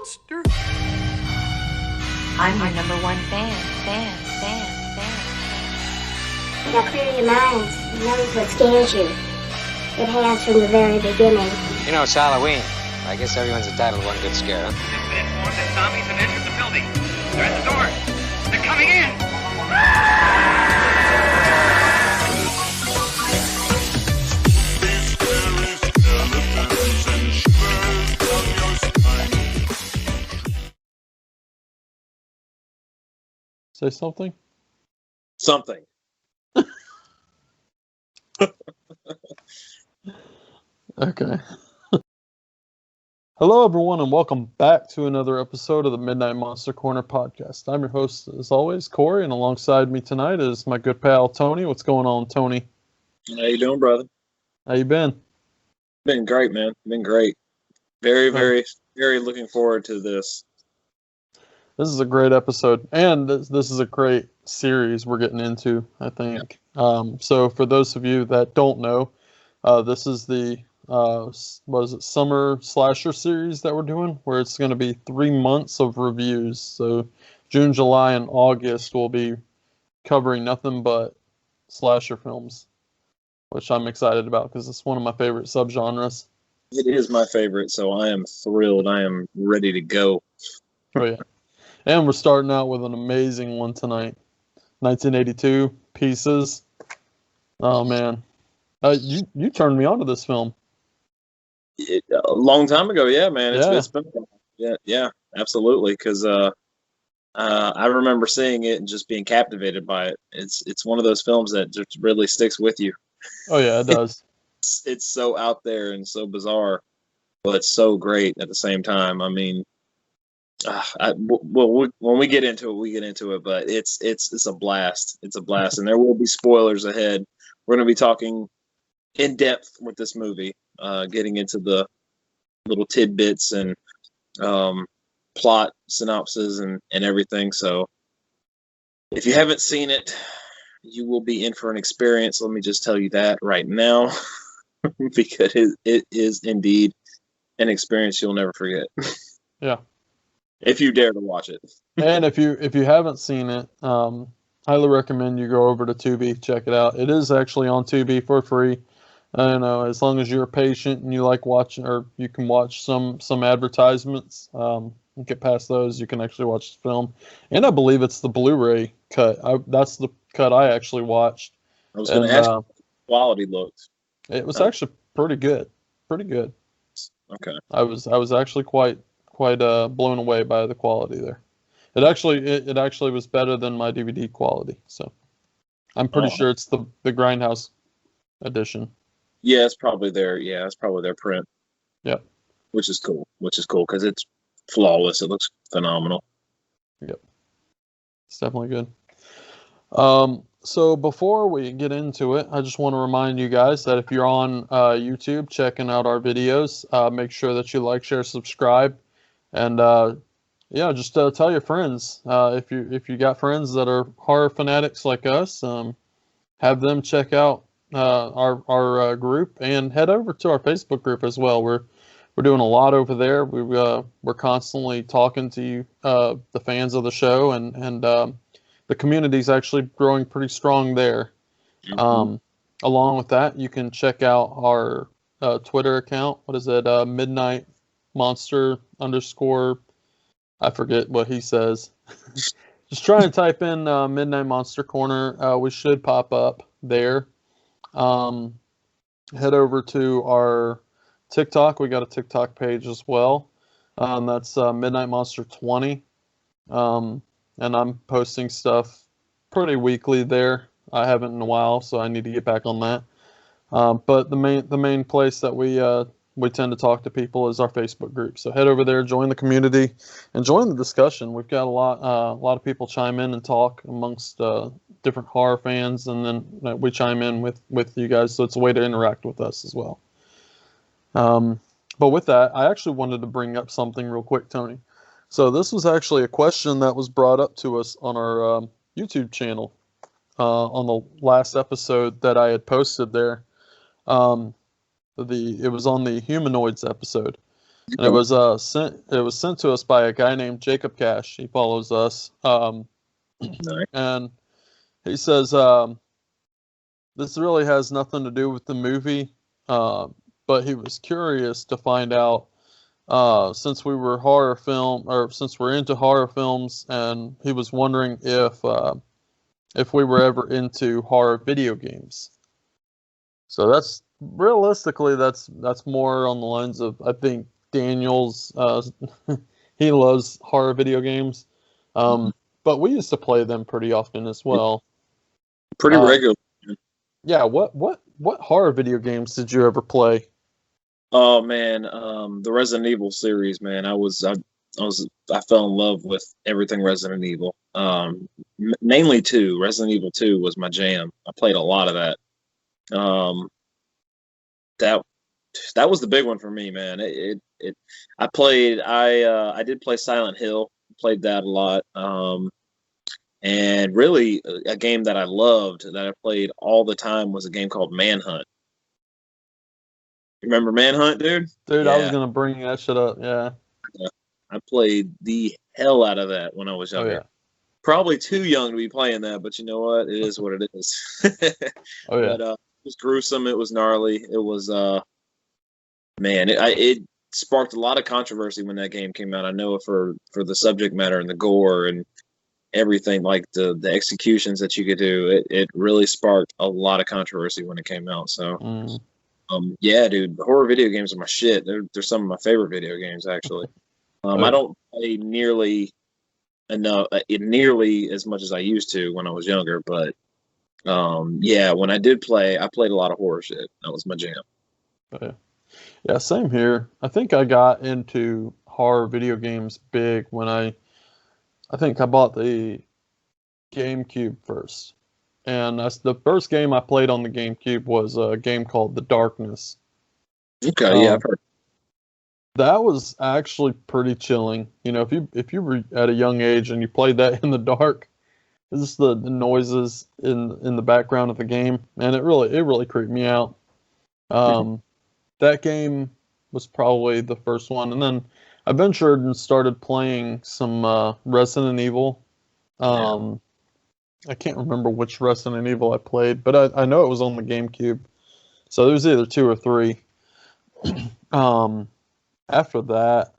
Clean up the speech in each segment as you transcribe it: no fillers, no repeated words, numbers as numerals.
I'm your number one fan. Now clear your minds. Notice what scares you. It has from the very beginning. You know, it's Halloween. I guess everyone's entitled to one good scare, huh? Just been informed that zombies have entered the building. They're at the door. They're coming in. Say something? Something. Okay. Hello, everyone, and welcome back to another episode of the Midnight Monster Corner podcast. I'm your host, as always, Corey, and alongside me tonight is my good pal, Tony. What's going on, Tony? How you doing, brother? How you been? Been great, man. Been great. Very looking forward to this. This is a great episode, and this is a great series we're getting into, I think. So for those of you that don't know, this is the summer slasher series that we're doing, where it's going to be 3 months of reviews. So June, July, and August we'll be covering nothing but slasher films, which I'm excited about because it's one of my favorite subgenres. It is my favorite, so I am thrilled. I am ready to go. Oh yeah. And we're starting out with an amazing one tonight. 1982, Pieces. Oh man, you turned me on to this film. A long time ago, yeah, man. It's Yeah. been, yeah, absolutely. Because I remember seeing it and just being captivated by it. It's one of those films that just really sticks with you. Oh yeah, it does. It's so out there and so bizarre, but it's so great at the same time. I mean, when we get into it, we get into it. But it's a blast. It's a blast, and there will be spoilers ahead. We're going to be talking in depth with this movie, getting into the little tidbits and plot synopsis and everything. So, if you haven't seen it, you will be in for an experience. Let me just tell you that right now, because it is indeed an experience you'll never forget. Yeah. If you dare to watch it. And if you haven't seen it, highly recommend you go over to Tubi, check it out. It is actually on Tubi for free. I know, as long as you're patient and you like watching, or you can watch some advertisements, get past those, you can actually watch the film. And I believe it's the Blu-ray cut. That's the cut I actually watched. I was going to ask how the quality looked. It was actually pretty good. Pretty good. Okay. I was actually quite blown away by the quality there. It actually was better than my DVD quality. So I'm pretty sure it's the Grindhouse edition. Yeah, it's probably their print. Yep. Which is cool because it's flawless. It looks phenomenal. Yep. It's definitely good. So before we get into it, I just want to remind you guys that if you're on YouTube checking out our videos, make sure that you like, share, subscribe, and just tell your friends. If you got friends that are horror fanatics like us, have them check out our group and head over to our Facebook group as well. We're doing a lot over there. We're constantly talking to you, the fans of the show, and the community is actually growing pretty strong there. Mm-hmm. Along with that, you can check out our Twitter account. What is it? Midnight Monster _ I forget what he says. Just try and type in Midnight Monster Corner. We should pop up there. Head over to our TikTok. We got a TikTok page as well. That's Midnight Monster 20. And I'm posting stuff pretty weekly there. I haven't in a while, so I need to get back on that. But the main place that we tend to talk to people is our Facebook group. So head over there, join the community, and join the discussion. We've got a lot of people chime in and talk amongst different horror fans, and then we chime in with you guys. So it's a way to interact with us as well. But with that, I actually wanted to bring up something real quick, Tony. So this was actually a question that was brought up to us on our YouTube channel on the last episode that I had posted there. It was on the humanoids episode. and it was sent to us by a guy named Jacob Cash. He follows us, Nice. and he says this really has nothing to do with the movie, but he was curious to find out since we were since we're into horror films, and he was wondering if we were ever into horror video games. So that's realistically that's more on the lines of, I think, Daniel's. He loves horror video games, but we used to play them pretty often as well. Pretty regular. Yeah. What horror video games did you ever play? Oh man, the Resident Evil series, man. I fell in love with everything Resident Evil. Mainly 2. Resident Evil 2 was my jam. I played a lot of that. That was the big one for me, man. I did play Silent Hill. Played that a lot. And really a game that I loved that I played all the time was a game called Manhunt. Remember Manhunt, dude? Dude, I was Yeah. gonna bring that shit up. Yeah. I played the hell out of that when I was Oh younger. yeah. Probably too young to be playing that, but you know what? It is what it is. Oh yeah. But it was gruesome. It was gnarly. It was man. It sparked a lot of controversy when that game came out. I know for the subject matter and the gore and everything, like the executions that you could do. It really sparked a lot of controversy when it came out. So. Mm. Yeah, dude, horror video games are my shit. They're some of my favorite video games, actually. I don't play nearly as much as I used to when I was younger, but yeah, when I did play, I played a lot of horror shit. That was my jam. Yeah, same here. I think I got into horror video games big when I think I bought the GameCube first. And that's the first game I played on the GameCube was a game called The Darkness. Okay, yeah, I've heard. That was actually pretty chilling. You know, if you were at a young age and you played that in the dark, just the noises in the background of the game, and it really creeped me out. That game was probably the first one, and then I ventured and started playing some Resident Evil. I can't remember which Resident Evil I played, but I know it was on the GameCube. So there was either 2 or 3. After that,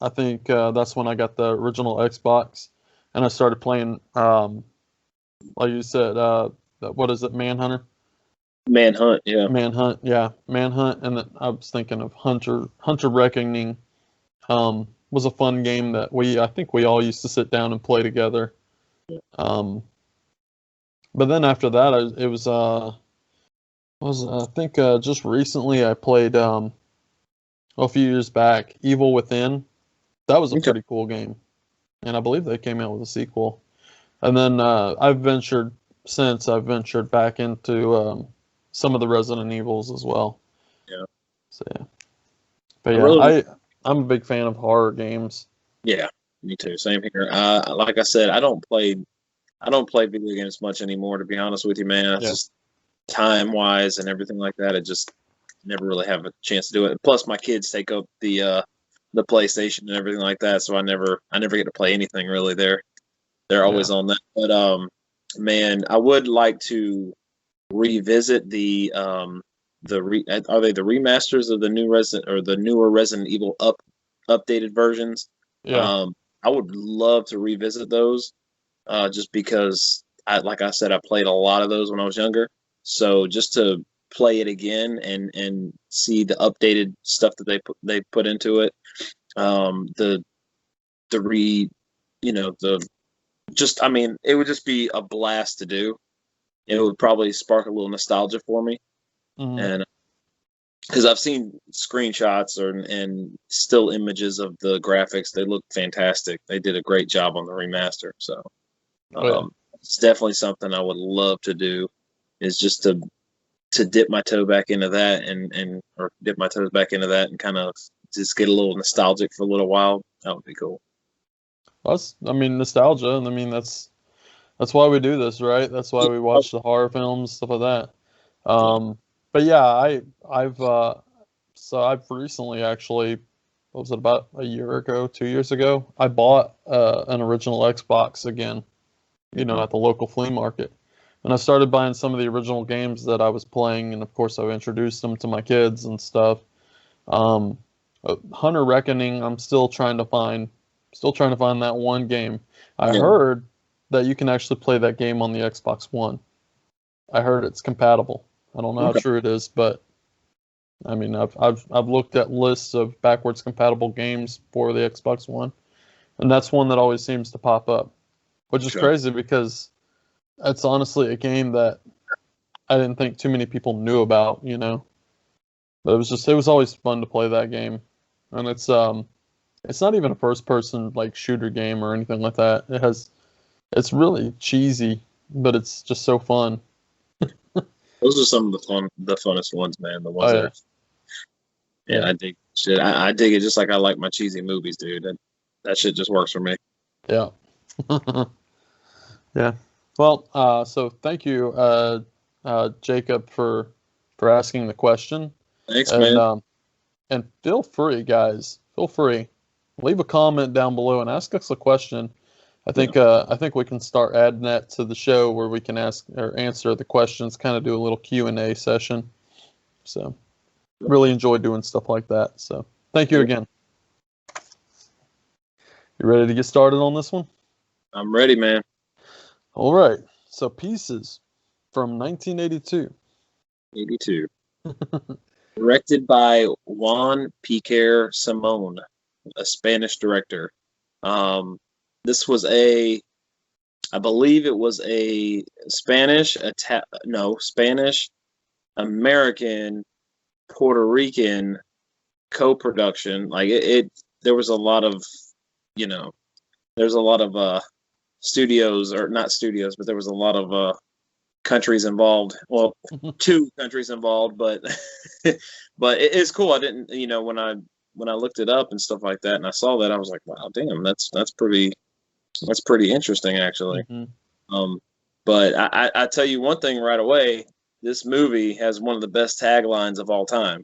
I think that's when I got the original Xbox, and I started playing, like you said, what is it, Manhunter? Manhunt, yeah. Manhunt, yeah, Manhunt, and then I was thinking of Hunter Reckoning. Was a fun game that I think we all used to sit down and play together. But then after that, I think just recently I played a few years back, Evil Within. That was a pretty cool game, and I believe they came out with a sequel. And then I've ventured back into some of the Resident Evils as well. Yeah. So yeah, but yeah, I'm a big fan of horror games. Yeah, me too. Same here. Like I said, I don't play video games much anymore, to be honest with you, man. It's just time-wise and everything like that. I just never really have a chance to do it. Plus, my kids take up the PlayStation and everything like that, so I never get to play anything really. They're always on that. But man, I would like to revisit are they the remasters of the new Resident or the newer Resident Evil updated versions? Yeah. I would love to revisit those. Just because, like I said, I played a lot of those when I was younger. So just to play it again and see the updated stuff that they put into it, it would just be a blast to do. It would probably spark a little nostalgia for me, and because I've seen screenshots and still images of the graphics, they look fantastic. They did a great job on the remaster. So. It's definitely something I would love to do, is just to dip my toe back into that or dip my toes back into that and kind of just get a little nostalgic for a little while. That would be cool. Nostalgia, and that's why we do this, right? That's why we watch the horror films, stuff like that. But yeah, I've recently actually what was it, about a year ago, 2 years ago, I bought an original Xbox again, at the local flea market. And I started buying some of the original games that I was playing, and of course I've introduced them to my kids and stuff. Hunter Reckoning, I'm still trying to find that one game. I heard that you can actually play that game on the Xbox One. I heard it's compatible. I don't know how true it is, but I mean, I've looked at lists of backwards compatible games for the Xbox One, and that's one that always seems to pop up, which is crazy because it's honestly a game that I didn't think too many people knew about, But it was always fun to play that game, and it's not even a first person like shooter game or anything like that. It's really cheesy, but it's just so fun. Those are some of the funnest ones, man. The ones I dig shit. I dig it just like I like my cheesy movies, dude. That shit just works for me. Yeah. Yeah. Well, so thank you, Jacob, for asking the question. Thanks, man. And feel free, guys. Leave a comment down below and ask us a question. I think we can start adding that to the show where we can ask or answer the questions, kind of do a little Q&A session. So really enjoy doing stuff like that. So thank you again. You ready to get started on this one? I'm ready, man. All right. So Pieces from 1982. 82. Directed by Juan Piquer Simón, a Spanish director. This was I believe it was a Spanish American, Puerto Rican co-production. Like there was a lot of, there's a lot of studios, or not studios, but there was a lot of countries involved. Well, 2 countries involved, but but it's cool. I didn't, when I looked it up and stuff like that, and I saw that, I was like, wow, damn, that's pretty interesting, actually. But I tell you one thing right away, this movie has one of the best taglines of all time.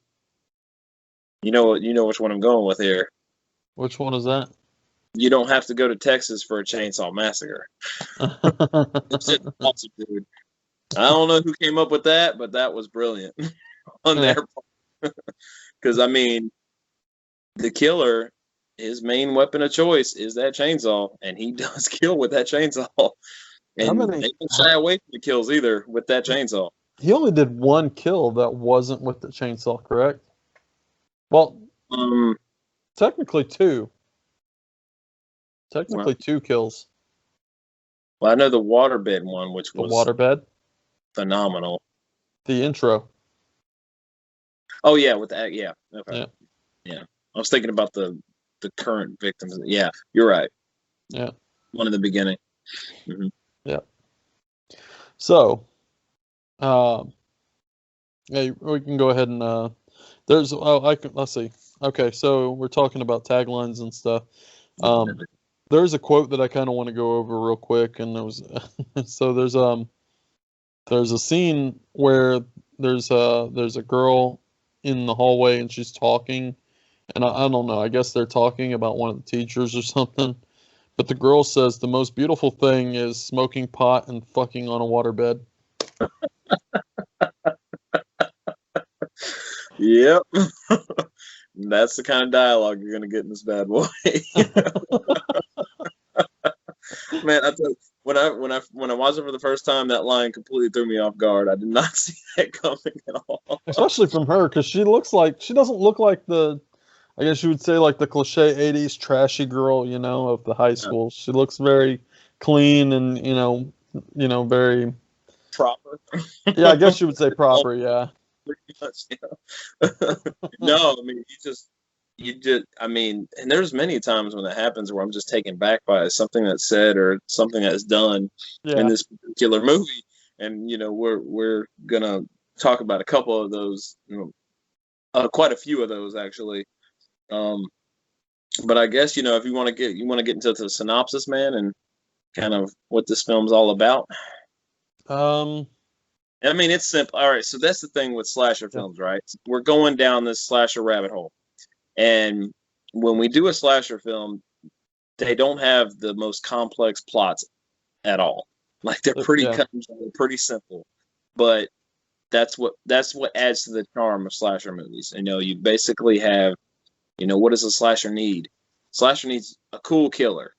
You know which one I'm going with here. Which one is that? You don't have to go to Texas for a chainsaw massacre. It's just awesome, dude. I don't know who came up with that, but that was brilliant on their part. Because I mean, the killer, his main weapon of choice is that chainsaw, and he does kill with that chainsaw. And they don't shy away from the kills either with that chainsaw. He only did 1 kill that wasn't with the chainsaw, correct? Well, technically 2. Technically 2 kills. Well, I know the waterbed one, which was the waterbed, phenomenal. The intro. Oh yeah, with that, yeah. Okay. Yeah. I was thinking about the current victims. Yeah, you're right. Yeah. One in the beginning. Mm-hmm. Yeah. So, yeah, we can go ahead and let's see. Okay, so we're talking about taglines and stuff. There's a quote that I kind of want to go over real quick, and there was so there's a scene where there's a girl in the hallway and she's talking, and I don't know, I guess they're talking about one of the teachers or something, but the girl says the most beautiful thing is smoking pot and fucking on a waterbed. Yep. That's the kind of dialogue you're gonna get in this bad boy. Man, I tell you, when I watched it for the first time, that line completely threw me off guard. I did not see that coming at all. Especially from her, because she doesn't look like I guess you would say like the cliche 80s trashy girl, of the high school. Yeah. She looks very clean and, very proper. Yeah, I guess you would say proper, yeah. Pretty much, yeah. No, I mean, and there's many times when that happens where I'm just taken back by something that's said or something that's done in this particular movie. And, we're going to talk about a couple of those, quite a few of those actually. But I guess, if you want to get into the synopsis, man, and kind of what this film's all about. I mean, it's simple. All right, so that's the thing with slasher films, right? We're going down this slasher rabbit hole. And when we do a slasher film, they don't have the most complex plots at all. Like they're pretty Yeah. cut and dry, pretty simple, but that's what adds to the charm of slasher movies. You know, you basically have, you know, what does a slasher need? Slasher needs a cool killer,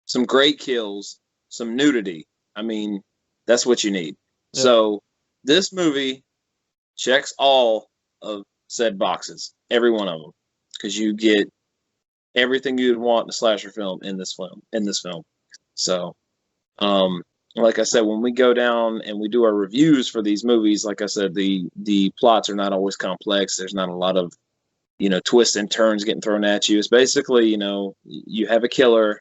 some great kills, some nudity. I mean, that's what you need. Yeah. So this movie checks all of said boxes, every one of them, because you get everything you'd want in a slasher film in this film. So, like I said, when we go down and we do our reviews for these movies, like I said, the plots are not always complex. There's not a lot of, you know, twists and turns getting thrown at you. It's basically, you know, you have a killer,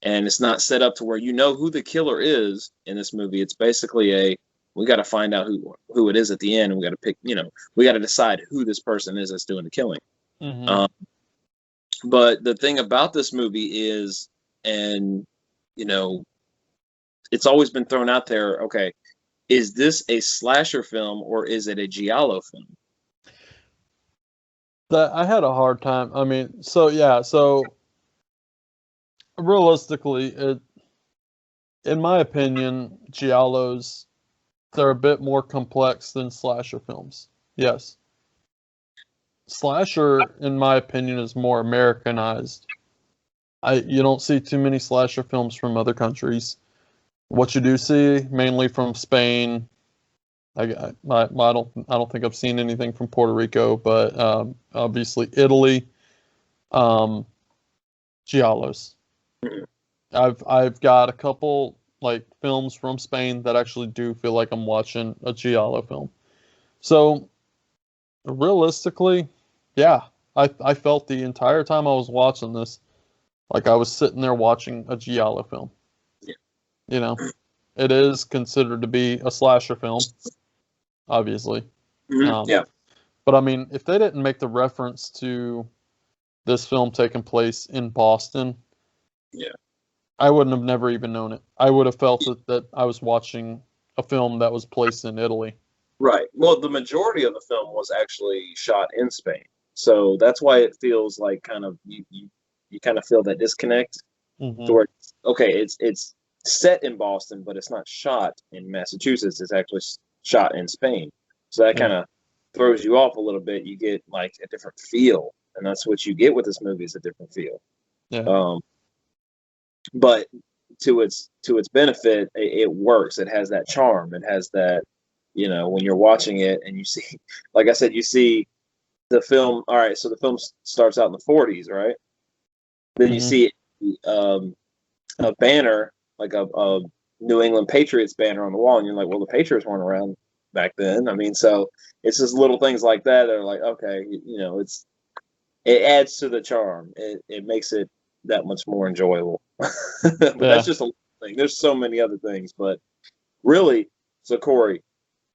and it's not set up to where you know who the killer is in this movie. It's basically we got to find out who it is at the end, and we got to pick, you know, we got to decide who this person is that's doing the killing. Mm-hmm. But the thing about this movie is, and you know, it's always been thrown out there, okay, is this a slasher film or is it a giallo film? That I had a hard time. I mean, so realistically, in my opinion, giallos, they're a bit more complex than slasher films. Yes. Slasher, in my opinion, is more Americanized. You don't see too many slasher films from other countries. What you do see, mainly from Spain. I don't think I've seen anything from Puerto Rico, but obviously Italy. Giallos. I've got a couple like films from Spain that actually do feel like I'm watching a giallo film. So realistically, yeah, I felt the entire time I was watching this like I was sitting there watching a giallo film. Yeah. You know, it is considered to be a slasher film, obviously. Yeah. But I mean, if they didn't make the reference to this film taking place in Boston, yeah, I wouldn't have never even known it. I would have felt that I was watching a film that was placed in Italy. Right. Well, the majority of the film was actually shot in Spain, so that's why it feels like kind of you kind of feel that disconnect. Mm-hmm. To where, okay, it's set in Boston, but it's not shot in Massachusetts. It's actually shot in Spain, so that kind of throws you off a little bit. You get like a different feel, and that's what you get with this movie, is a different feel. Yeah. But to its benefit, it works. It has that charm. It has that, you know, when you're watching it and you see, like I said, you see the film. All right, so the film starts out in the 40s, right? Then you see a banner, like a New England Patriots banner on the wall, and you're like, well, the Patriots weren't around back then. I mean, so it's just little things like that that are like, okay, you know, it adds to the charm. It makes it that much more enjoyable. But that's just a little thing. There's so many other things, but really, so Corey,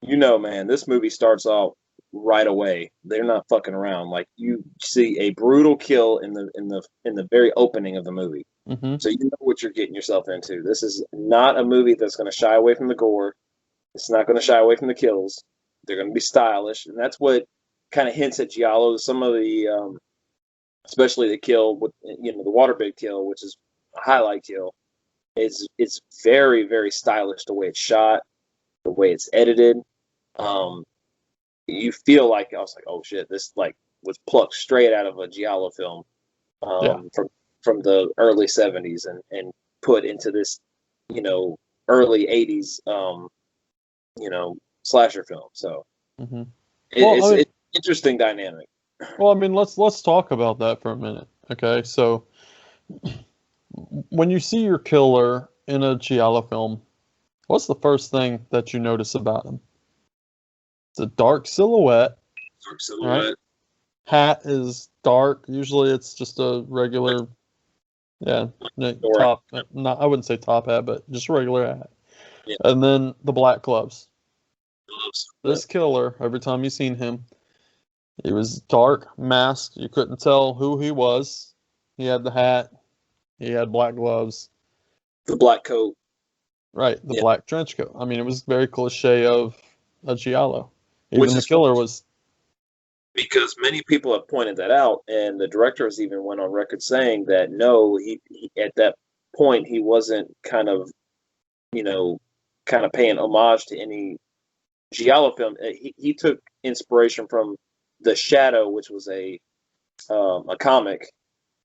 you know, man, this movie starts off right away. They're not fucking around. Like, you see a brutal kill in the very opening of the movie. Mm-hmm. So you know what you're getting yourself into. This is not a movie that's going to shy away from the gore. It's not going to shy away from the kills. They're going to be stylish, and that's what kind of hints at giallo. Some of the, especially the kill with, you know, the waterbed kill, which is a highlight kill. It's very, very stylish, the way it's shot, the way it's edited. You feel like, I was like, oh shit, this like was plucked straight out of a giallo film from the early 70s and put into this, you know, early 80s, you know, slasher film. So it's an interesting dynamic. Well, I mean, let's talk about that for a minute. Okay, so when you see your killer in a giallo film, what's the first thing that you notice about him? It's a dark silhouette. Dark silhouette. Right? Hat is dark. Usually, it's just a regular, top. Not, I wouldn't say top hat, but just a regular hat. Yeah. And then the black gloves. This killer, every time you seen him, he was dark, masked. You couldn't tell who he was. He had the hat. He had black gloves. The black coat. Right, the black trench coat. I mean, it was very cliche of a giallo. Even the killer was... because many people have pointed that out, and the director has even went on record saying that no, he at that point he wasn't kind of, kind of paying homage to any giallo film. He took inspiration from The Shadow, which was a comic,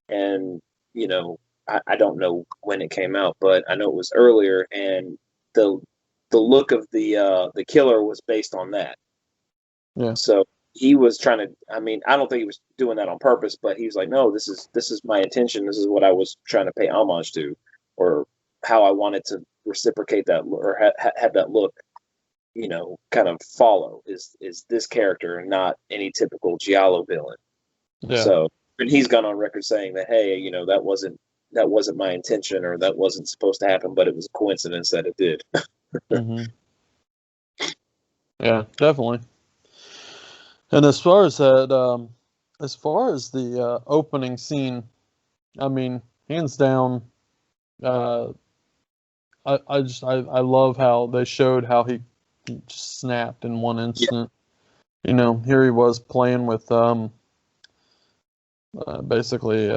and I don't know when it came out, but I know it was earlier, and the look of the killer was based on that. Yeah. So he was trying to. I mean, I don't think he was doing that on purpose, but he was like, "No, this is my intention. This is what I was trying to pay homage to, or how I wanted to reciprocate that, or have that look, kind of follow is this character and not any typical giallo villain." Yeah. So, and he's gone on record saying that, hey, that wasn't my intention, or that wasn't supposed to happen, but it was a coincidence that it did. Hmm. Yeah, definitely. And as far as that, as far as the opening scene, I mean, hands down, I love how they showed how he just snapped in one instant. Here he was playing with basically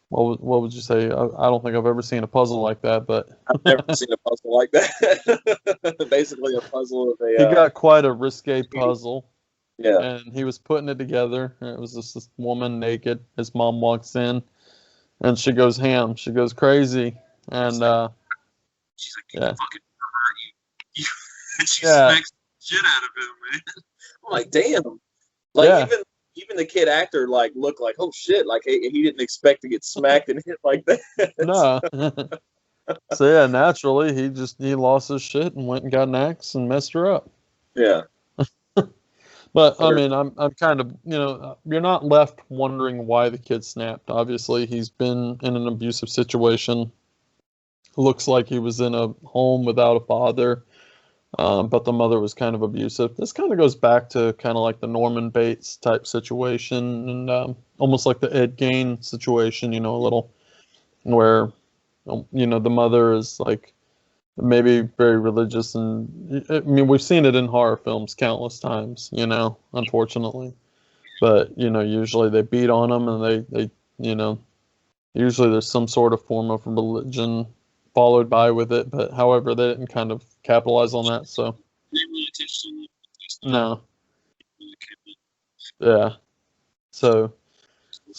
what would you say? I don't think I've ever seen a puzzle like that, but I've never seen a puzzle like that. Basically, a puzzle of a. he got quite a risque puzzle. Yeah. And he was putting it together. And it was just this woman naked. His mom walks in, and she goes ham. She goes crazy, and she's like, "You yeah. fucking pervert, you." And she Yeah. smacks the shit out of him, man. I'm like, damn. Like Yeah. even the kid actor looked like, oh shit, like he didn't expect to get smacked and hit like that. No. So yeah, naturally he lost his shit and went and got an axe and messed her up. Yeah. But I mean, I'm kind of, you're not left wondering why the kid snapped. Obviously, he's been in an abusive situation. Looks like he was in a home without a father, but the mother was kind of abusive. This kind of goes back to kind of like the Norman Bates type situation, and almost like the Ed Gein situation, a little, where, the mother is like, maybe very religious, and I mean we've seen it in horror films countless times, unfortunately. But usually they beat on them, and they usually there's some sort of form of religion followed by with it. But however, they didn't kind of capitalize on that, so no. Yeah. So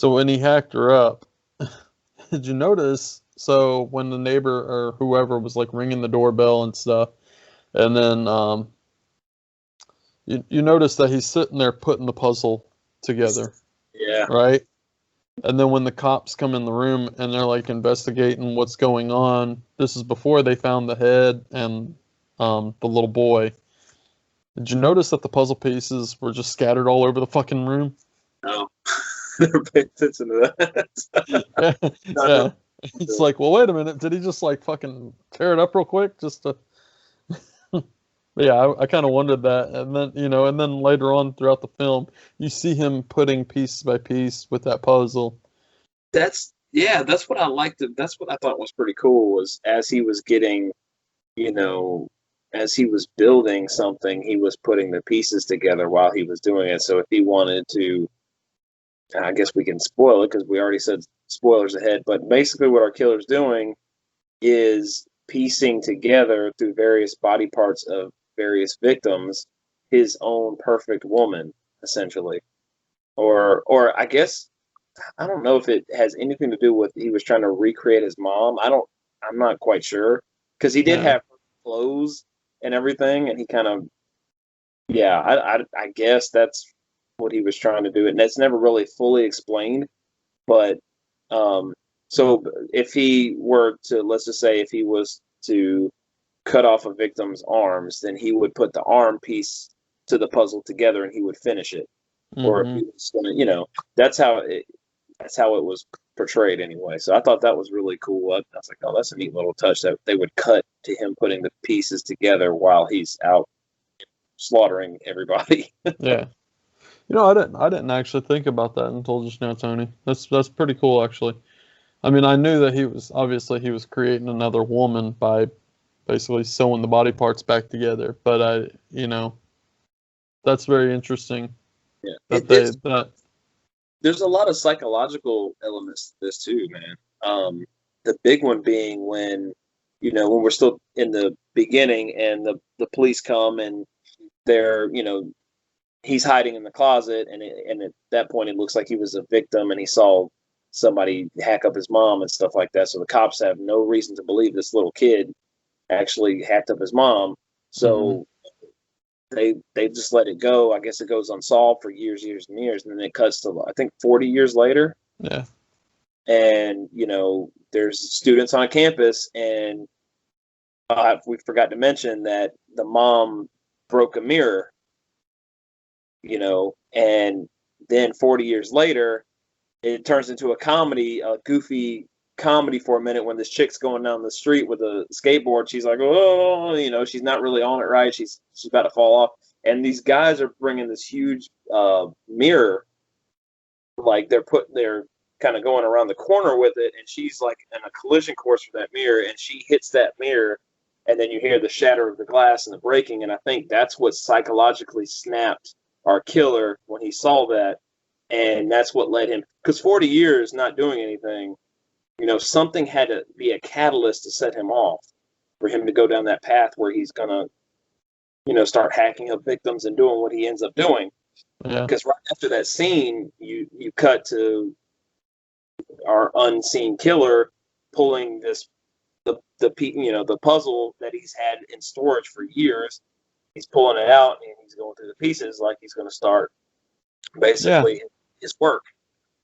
when he hacked her up, did you notice? So when the neighbor or whoever was like ringing the doorbell and stuff, and then you notice that he's sitting there putting the puzzle together. Yeah. Right? And then when the cops come in the room and they're like investigating what's going on, this is before they found the head and the little boy. Did you notice that the puzzle pieces were just scattered all over the fucking room? No. Never paid attention to that. Yeah. It's like, well, wait a minute. Did he just like fucking tear it up real quick just to? But yeah, I kind of wondered that, and then and then later on throughout the film, you see him putting piece by piece with that puzzle. That's what I liked. That's what I thought was pretty cool, was as he was getting, as he was building something, he was putting the pieces together while he was doing it. So if he wanted to, I guess we can spoil it because we already said spoilers ahead, but basically what our killer's doing is piecing together through various body parts of various victims his own perfect woman, essentially. Or I guess, I don't know if it has anything to do with he was trying to recreate his mom. I'm not quite sure, because he did have clothes and everything, and he kind of, I guess that's what he was trying to do, and that's never really fully explained. But so if he were to, let's just say, if he was to cut off a victim's arms, then he would put the arm piece to the puzzle together and he would finish it. Mm-hmm. Or if he was gonna, that's how it was portrayed anyway. So I thought that was really cool. I was like, oh, that's a neat little touch that they would cut to him putting the pieces together while he's out slaughtering everybody. Yeah. I didn't actually think about that until just now, Tony. That's pretty cool, actually. I mean, I knew that he was creating another woman by basically sewing the body parts back together, but that's very interesting. Yeah. that they that There's a lot of psychological elements to this too, man. The big one being when, when we're still in the beginning and the police come and they're, he's hiding in the closet, and at that point it looks like he was a victim and he saw somebody hack up his mom and stuff like that. So the cops have no reason to believe this little kid actually hacked up his mom. So they just let it go. I guess it goes unsolved for years and years, and then it cuts to I think 40 years later. yeah. And there's students on campus, and we forgot to mention that the mom broke a mirror. And then 40 years later, it turns into a comedy, a goofy comedy for a minute when this chick's going down the street with a skateboard. She's like, oh, she's not really on it right. She's about to fall off. And these guys are bringing this huge mirror, like they're kind of going around the corner with it, and she's like in a collision course for that mirror, and she hits that mirror, and then you hear the shatter of the glass and the breaking. And I think that's what psychologically snapped our killer when he saw that, and that's what led him, because 40 years not doing anything, something had to be a catalyst to set him off for him to go down that path where he's gonna start hacking up victims and doing what he ends up doing. Yeah. Because right after that scene, you cut to our unseen killer pulling the puzzle that he's had in storage for years. He's pulling it out and he's going through the pieces like he's going to start basically his work.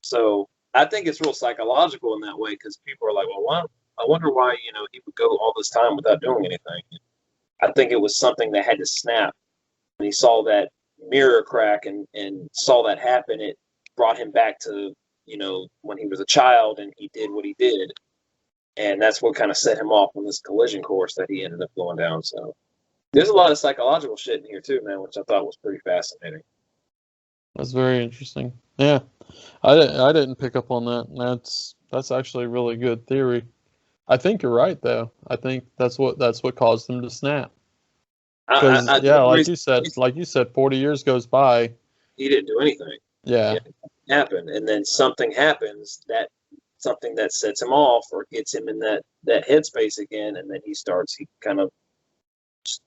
So I think it's real psychological in that way, because people are like, well, I wonder why he would go all this time without doing anything. I think it was something that had to snap. When he saw that mirror crack and saw that happen, it brought him back to when he was a child and he did what he did, and that's what kind of set him off on this collision course that he ended up going down. So there's a lot of psychological shit in here too, man, which I thought was pretty fascinating. That's very interesting. Yeah, I didn't pick up on that. That's actually a really good theory. I think you're right, though. I think that's what caused him to snap. Because like you said, 40 years goes by. He didn't do anything. Yeah. It happened, and then something happens, something that sets him off or gets him in that headspace again, and then he kind of,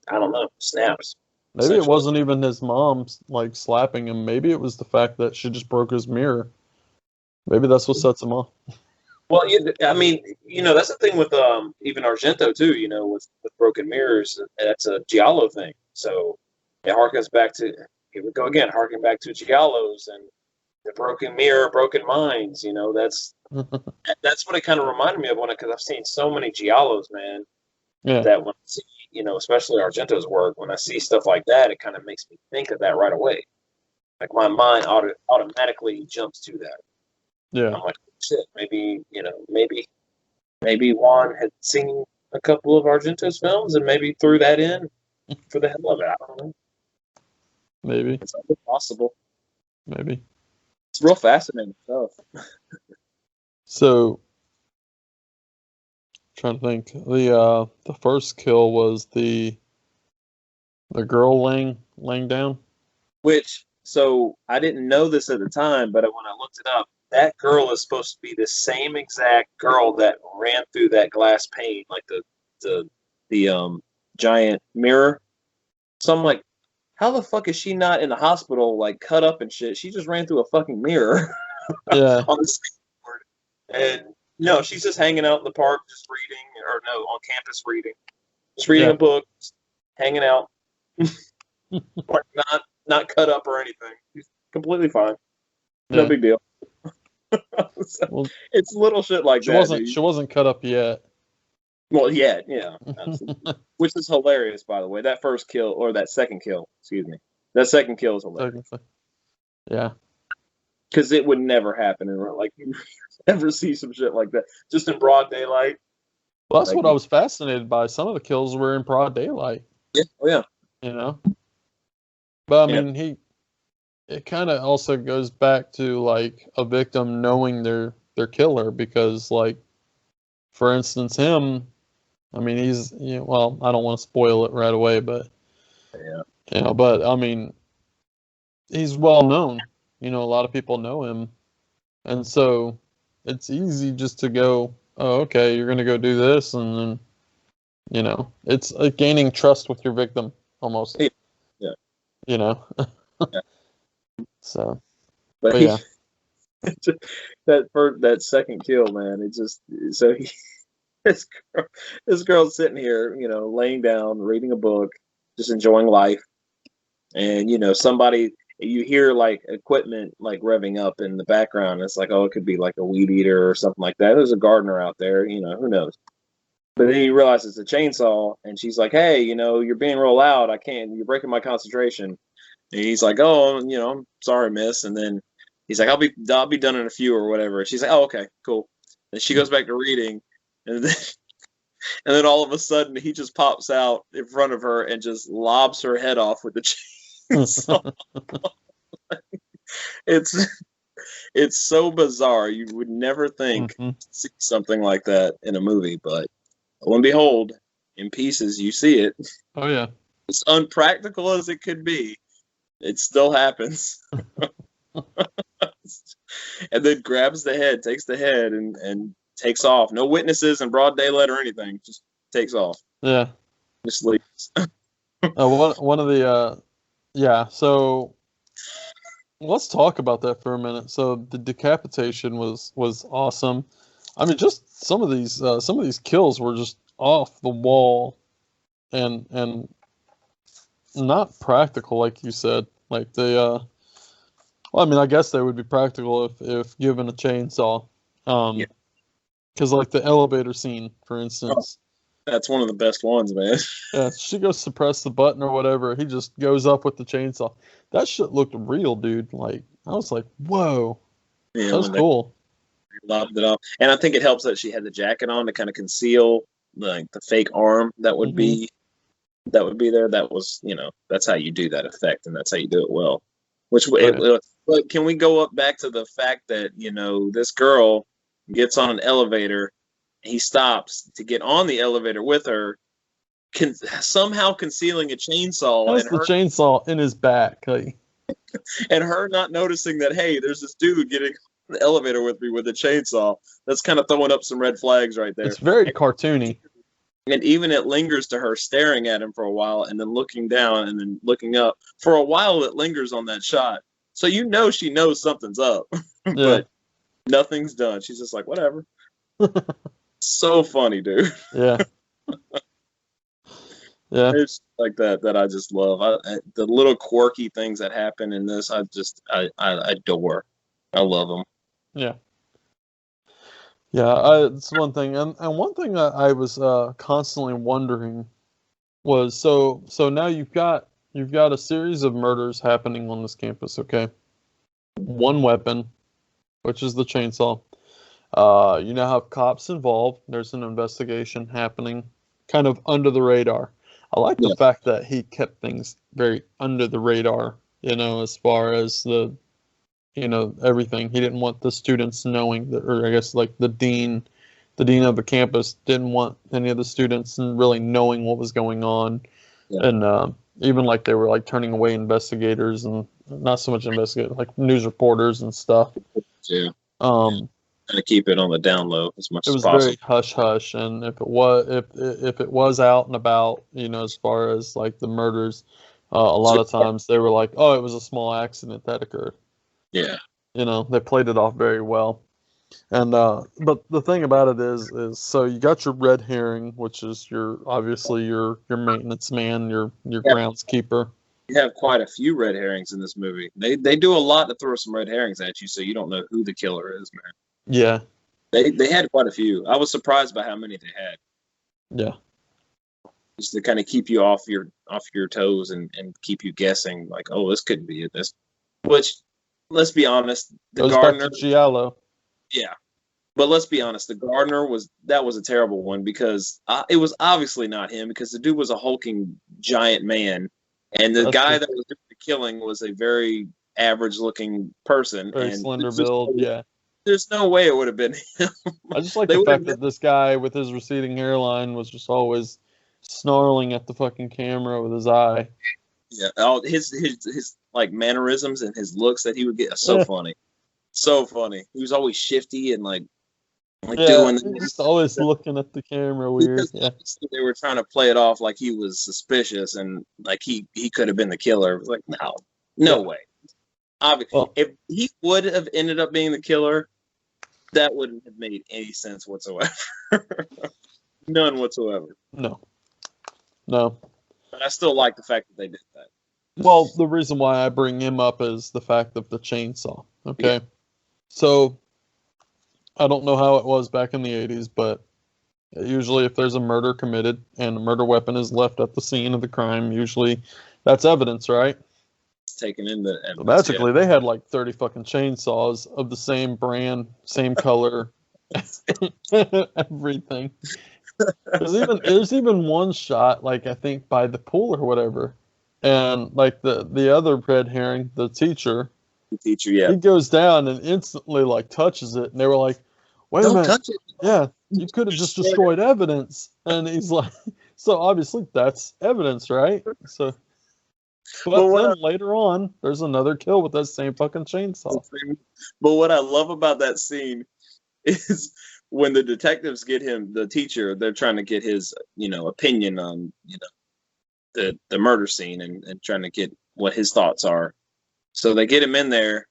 I don't know, snaps. Maybe it wasn't even his mom like slapping him. Maybe it was the fact that she just broke his mirror. Maybe that's what sets him off. Well, I mean, that's the thing with even Argento too. With broken mirrors, that's a giallo thing. So it harkens back to, here we go again, harking back to giallos and the broken mirror, broken minds. That's that's what it kind of reminded me of because I've seen so many giallos, man. Yeah. That when I see, especially Argento's work, when I see stuff like that, it kind of makes me think of that right away. Like my mind automatically jumps to that. Yeah. I'm like, shit, maybe Juan had seen a couple of Argento's films and maybe threw that in for the hell of it. I don't know. Maybe. It's possible. Maybe. It's real fascinating stuff. So, trying to think. The first kill was the girl laying down. So I didn't know this at the time, but when I looked it up, that girl is supposed to be the same exact girl that ran through that glass pane, like the giant mirror. So I'm like, how the fuck is she not in the hospital, like cut up and shit? She just ran through a fucking mirror. Yeah. On the skateboard. And no, she's just hanging out in the park, just reading, or no, on campus reading, just reading a book, just hanging out, like not cut up or anything. She's completely fine. No big deal. So, it's little shit like that. She wasn't cut up yet. Well, yeah, absolutely. Which is hilarious, by the way. That first kill, or that second kill, excuse me. That second kill is hilarious. Yeah. Because it would never happen in real life. You never see some shit like that. Just in broad daylight. Well, that's what I was fascinated by. Some of the kills were in broad daylight. Yeah. Oh, yeah. But I mean, it kind of also goes back to like a victim knowing their killer, because like, for instance, him, I mean, he's, well, I don't want to spoil it right away, but but I mean, he's well known. You know, a lot of people know him, and so it's easy just to go, oh, okay, you're gonna go do this, and then it's like gaining trust with your victim almost. Yeah. You know. Yeah. So, But yeah. that second kill, man, it just so he this girl's sitting here, laying down, reading a book, just enjoying life, and somebody you hear like equipment like revving up in the background. It's like, oh, it could be like a weed eater or something like that. There's a gardener out there, who knows. But then you realize it's a chainsaw, and she's like, hey, you're being real loud. I can't. You're breaking my concentration. And he's like, oh, I'm sorry, miss. And then he's like, I'll be done in a few or whatever. And she's like, oh, okay, cool. And she goes back to reading, and then all of a sudden he just pops out in front of her and just lobs her head off with the chainsaw. It's so bizarre. You would never think to see something like that in a movie, but lo and behold, in pieces you see it. Oh yeah. As unpractical as it could be, it still happens. And then grabs the head, takes the head, and takes off. No witnesses in broad daylight or anything. Just takes off. Yeah. Just leaves. One of the yeah. So let's talk about that for a minute. So the decapitation was awesome. I mean, just some of these kills were just off the wall, and not practical, like you said. Like they, well, I mean, I guess they would be practical if given a chainsaw. Yeah. Because like the elevator scene, for instance. That's one of the best ones, man. Yeah, she goes to press the button or whatever. He just goes up with the chainsaw. That shit looked real, dude. Like, I was like, whoa. Yeah, that was cool. Lobbed it off. And I think it helps that she had the jacket on to kind of conceal like the fake arm that would be there. That was, that's how you do that effect, and that's how you do it well. But can we go up back to the fact that, this girl gets on an elevator, he stops to get on the elevator with her, somehow concealing a chainsaw. That's the chainsaw in his back. Like. And her not noticing that, hey, there's this dude getting on the elevator with me with a chainsaw. That's kind of throwing up some red flags right there. It's very cartoony. And even it lingers to her staring at him for a while and then looking down and then looking up. For a while, it lingers on that shot. So she knows something's up. Yeah. But nothing's done. She's just like, whatever. So funny, dude. Yeah. Yeah. It's like that I just love. The little quirky things that happen in this, I adore. I love them. Yeah. Yeah, it's one thing, and one thing that I was constantly wondering was so now you've got a series of murders happening on this campus. Okay, one weapon, which is the chainsaw. You now have cops involved. There's an investigation happening, kind of under the radar. I like the fact that he kept things very under the radar. As far as the. Everything. He didn't want the students knowing that, or I guess like the dean of the campus didn't want any of the students really knowing what was going on. Yeah. And even like they were like turning away investigators and not so much investigators, like news reporters and stuff. Yeah. Trying to keep it on the down low as much as possible. It was very hush hush, and if it was out and about, as far as like the murders, a lot of times they were like, oh, it was a small accident that occurred. Yeah. They played it off very well. And but the thing about it is so you got your red herring, which is obviously your maintenance man, your groundskeeper. You have quite a few red herrings in this movie. They do a lot to throw some red herrings at you so you don't know who the killer is, man. Yeah. They had quite a few. I was surprised by how many they had. Yeah. Just to kind of keep you off your toes and keep you guessing, like, oh, this couldn't be it. Which, let's be honest, the gardener. Giallo. Yeah, but let's be honest, the gardener was a terrible one because it was obviously not him because the dude was a hulking giant man, and the guy that was doing the killing was a very average-looking person, very slender build. Yeah, there's no way it would have been him. I just like the fact that this guy with his receding hairline was just always snarling at the fucking camera with his eye. Yeah, his like mannerisms and his looks that he would get are so Yeah. funny, so funny. He was always shifty and like Yeah, doing just always looking at the camera weird. because Yeah, obviously they were trying to play it off like he was suspicious and like he could have been the killer. It was like no Yeah. way. Obviously, Well- if he would have ended up being the killer, that wouldn't have made any sense whatsoever. None whatsoever. no. But I still like the fact that they did that. Well, the reason why I bring him up is the fact of the chainsaw. Okay, so I don't know how it was back in the 80s, but usually if there's a murder committed and a murder weapon is left at the scene of the crime, usually that's evidence, right? It's taken into So evidence, magically, they had like 30 fucking chainsaws of the same brand, same color, everything. There's even one shot, like I think by the pool or whatever, and like the other red herring, the teacher, the teacher. Yeah, he goes down and instantly like touches it, and they were like, "Wait a don't minute, touch it. yeah, you could have just destroyed evidence." And he's like, "So obviously that's evidence, right?" So, but what then later on, there's another kill with that same fucking chainsaw. But what I love about that scene is when the detectives get him, the teacher, they're trying to get his, opinion on, the murder scene and trying to get what his thoughts are. So they get him in there,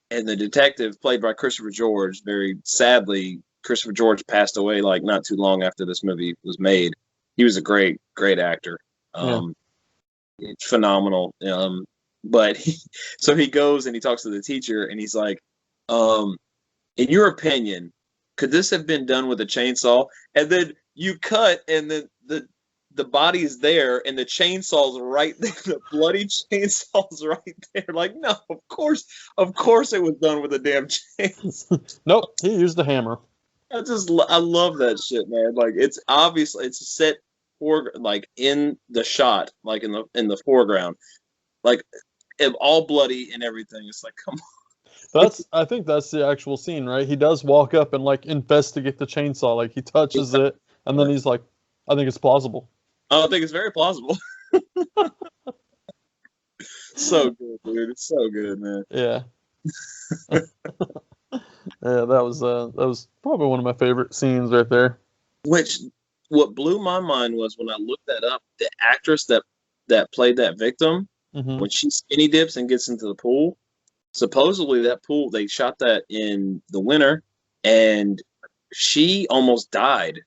and the detective, played by Christopher George, very sadly, Christopher George passed away like not too long after this movie was made. He was a great, great actor. Phenomenal. But so he goes and he talks to the teacher, and he's like, in your opinion, could this have been done with a chainsaw? And then you cut, and then the body is there, and the chainsaw's right there. The bloody chainsaw's right there. Like, no, of course it was done with a damn chainsaw. Nope, he used a hammer. I love that shit, man. Like, it's obvious, it's set for like in the shot, like in the foreground, like all bloody and everything. It's like, come on. I think that's the actual scene, right? He does walk up and like investigate the chainsaw, like he touches it, and then he's like, "I think it's plausible." I think it's very plausible. So good, dude. It's so good, man. Yeah. Yeah, that was probably one of my favorite scenes right there. What blew my mind was when I looked that up, the actress that played that victim, Hmm. when she skinny dips and gets into the pool, supposedly that pool, they shot that in the winter, and she almost died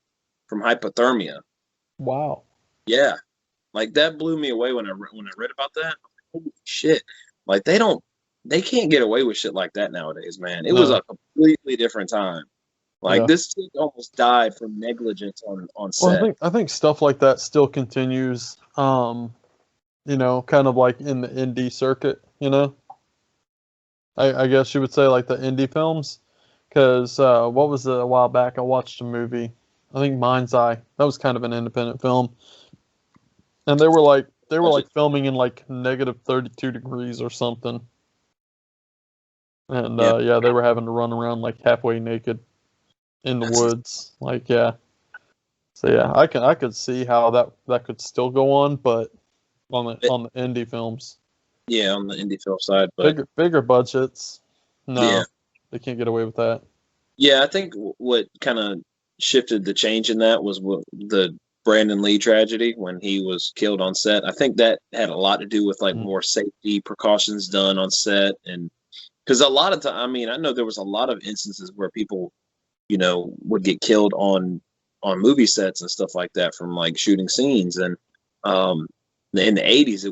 from hypothermia. Wow. Yeah, like that blew me away when I read about that. Holy shit! Like they can't get away with shit like that nowadays, man. It was No. a completely different time. Like Yeah. this chick almost died from negligence on Well, set. I think stuff like that still continues. Kind of like in the indie circuit. I guess you would say like the indie films, because what was it a while back? I watched a movie. I think Mind's Eye. That was kind of an independent film, and they were like filming in like -32 degrees or something. And Yeah. they were having to run around like halfway naked in the That's- woods. Like, yeah. So yeah, I could see how that could still go on, but on the indie films, Yeah, on the indie film side, but bigger budgets, no, Yeah. they can't get away with that. yeah, I think what kind of shifted the change in that was the Brandon Lee tragedy when he was killed on set. I think that had a lot to do with like more safety precautions done on set, and because a lot of time, I mean, I know there was a lot of instances where people, would get killed on movie sets and stuff like that from like shooting scenes, and in the 80s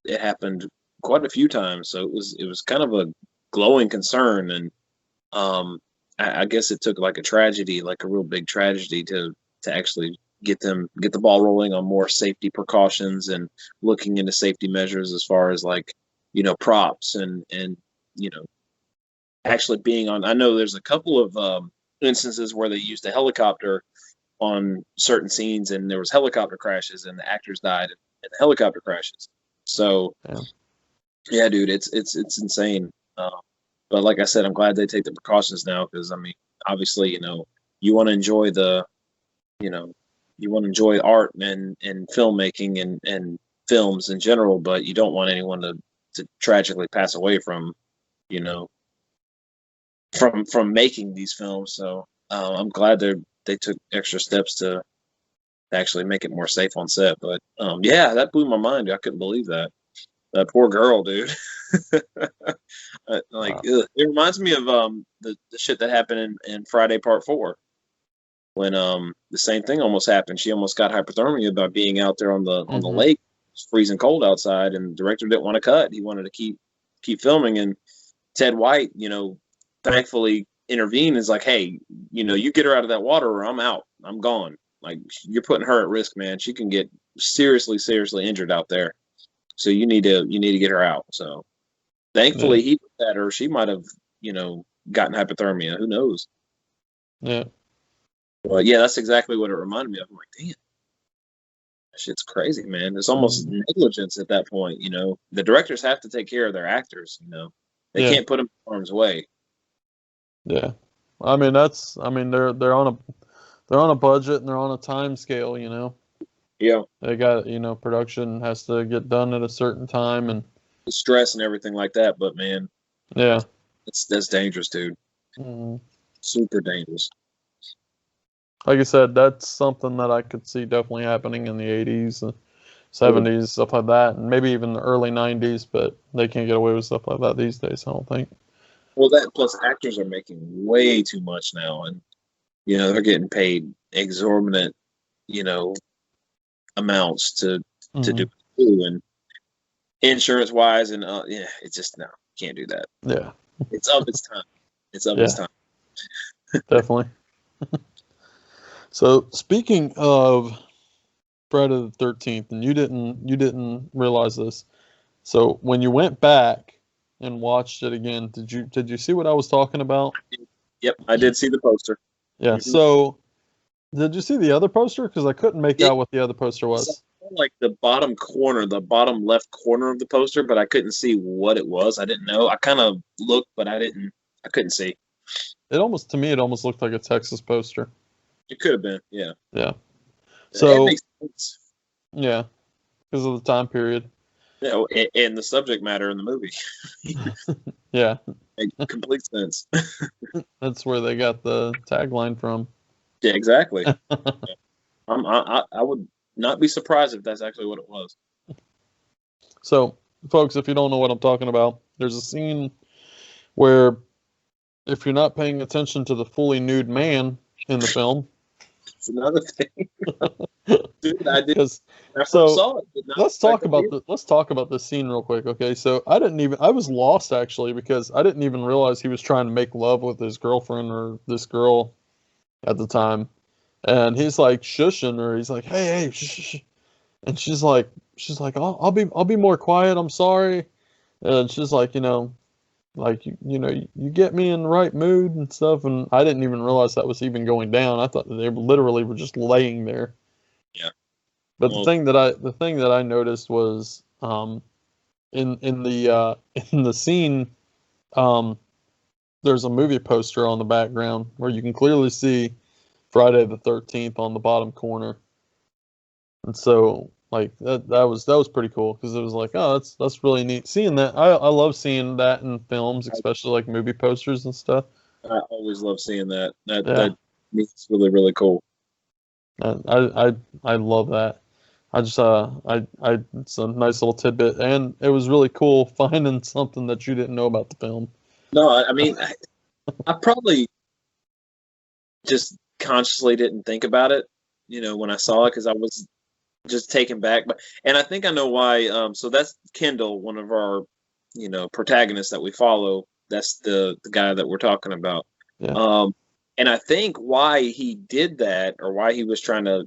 it happened quite a few times, so it was kind of a glowing concern, and I guess it took like a tragedy, like a real big tragedy, to actually get the ball rolling on more safety precautions and looking into safety measures as far as like props and actually being on. I know there's a couple of instances where they used a helicopter on certain scenes, and there was helicopter crashes, and the actors died in the helicopter crashes. So, yeah, dude, it's insane. But like I said, I'm glad they take the precautions now, because I mean, obviously, you want to enjoy you want to enjoy art and filmmaking and films in general, but you don't want anyone to tragically pass away from, you know, from making these films. So I'm glad they took extra steps to actually make it more safe on set. But yeah, that blew my mind. I couldn't believe that. That poor girl, dude. Like, ugh. It reminds me of the shit that happened in Friday Part 4, when the same thing almost happened. She almost got hypothermia by being out there on the lake. It's freezing cold outside, and the director didn't want to cut. He wanted to keep filming, and Ted White, you know, thankfully intervened. Is like, hey, you know, you get her out of that water, or I'm out. I'm gone. Like, you're putting her at risk, man. She can get seriously injured out there. So you need to get her out. So thankfully he looked at her. She might have, you know, gotten hypothermia. Who knows? Yeah. But yeah, that's exactly what it reminded me of. I'm like, damn, that shit's crazy, man. It's almost negligence at that point. You know, the directors have to take care of their actors. You know, they can't put them in harm's way. Yeah. I mean, they're on a budget and they're on a time scale, you know. Yeah. They got, you know, production has to get done at a certain time, and the stress and everything like that. But man, yeah, that's dangerous, dude. Super dangerous. Like I said, that's something that I could see definitely happening in the 80s and 70s, stuff like that, and maybe even the early 90s, but they can't get away with stuff like that these days, I don't think. Well, that plus actors are making way too much now, and, you know, they're getting paid exorbitant, you know, amounts to do it, and insurance wise, and yeah, it's just, no, can't do that. Yeah, it's of its time. It's of its time. Definitely. So speaking of Friday the 13th, and you didn't realize this, so when you went back and watched it again, did you see what I was talking about? Yep, I did see the poster. Yeah. So did you see the other poster? Because I couldn't make out what the other poster was. Like the bottom corner, the bottom left corner of the poster, but I couldn't see what it was. I didn't know. I kind of looked, but I couldn't see. It almost looked like a Texas poster. It could have been, yeah. Yeah. So, it makes sense. Yeah, because of the time period. Yeah, and the subject matter in the movie. Yeah. Makes complete sense. That's where they got the tagline from. Yeah, exactly. I would not be surprised if that's actually what it was. So, folks, if you don't know what I'm talking about, there's a scene where, if you're not paying attention to the fully nude man in the film, it's another thing. Dude, I did. Let's talk about this scene real quick, okay? So I was lost actually, because I didn't even realize he was trying to make love with his girlfriend, or this girl at the time, and he's like shushing her. He's like, hey, shh. And she's like, I'll be more quiet. I'm sorry. And she's like, you know, you get me in the right mood and stuff. And I didn't even realize that was even going down. I thought that they literally were just laying there. Yeah. But the thing that I noticed was, in the scene, there's a movie poster on the background where you can clearly see Friday the 13th on the bottom corner. And so, like, that was pretty cool, because it was like, oh, that's really neat seeing that. I love seeing that in films, especially like movie posters and stuff. I always love seeing that. That it's really, really cool. I love that. It's a nice little tidbit, and it was really cool finding something that you didn't know about the film. No, I mean, I probably just consciously didn't think about it, you know, when I saw it, because I was just taken back. And I think I know why. So that's Kendall, one of our, you know, protagonists that we follow. That's the guy that we're talking about. Yeah. And I think why he did that, or why he was trying to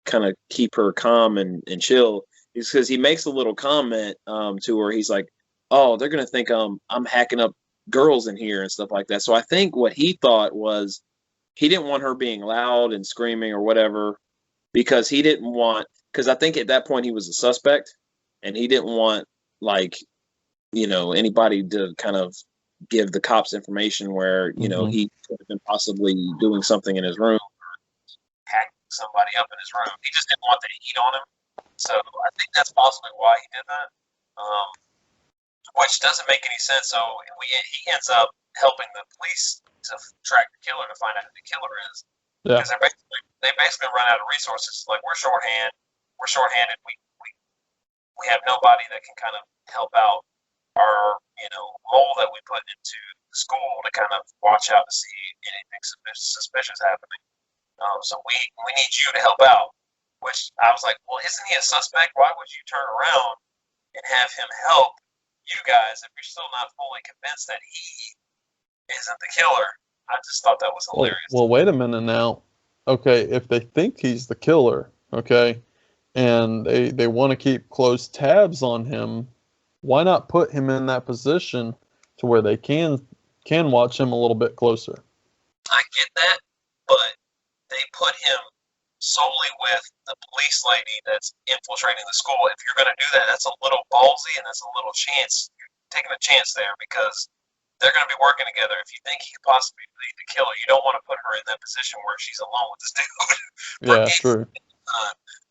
kind of keep her calm and chill, is because he makes a little comment to her. He's like, oh, they're gonna think I'm hacking up girls in here and stuff like that. So I think what he thought was, he didn't want her being loud and screaming or whatever, because I think at that point he was a suspect, and he didn't want, like, you know, anybody to kind of give the cops information where, you know, he could have been possibly doing something in his room, or hacking somebody up in his room. He just didn't want the heat on him. So I think that's possibly why he did that, which doesn't make any sense. So he ends up helping the police to track the killer to find out who the killer is. Yeah. Because they basically run out of resources. Like we're shorthanded. We have nobody that can kind of help out our role that we put into the school to kind of watch out to see anything suspicious happening. So we need you to help out. Which I was like, well, isn't he a suspect? Why would you turn around and have him help you guys if you're still not fully convinced that he isn't the killer? I just thought that was hilarious. Well, wait a minute now. Okay, if they think he's the killer, okay, and they want to keep close tabs on him, why not put him in that position to where they can watch him a little bit closer? I get that, but they put him solely with the police lady that's infiltrating the school. If you're going to do that, that's a little ballsy and that's a little chance. You're taking a chance there because they're going to be working together. If you think he could possibly be the killer, you don't want to put her in that position where she's alone with this dude. Yeah, true.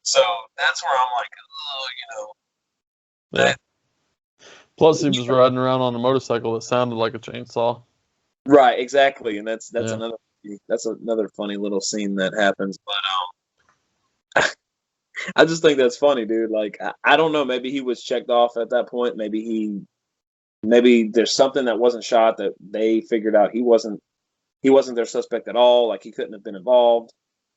So that's where I'm like, Yeah. Plus, he was riding around on a motorcycle that sounded like a chainsaw. Right, exactly, and that's another funny little scene that happens. But I just think that's funny, dude. Like I don't know, maybe he was checked off at that point. Maybe there's something that wasn't shot that they figured out he wasn't their suspect at all. Like he couldn't have been involved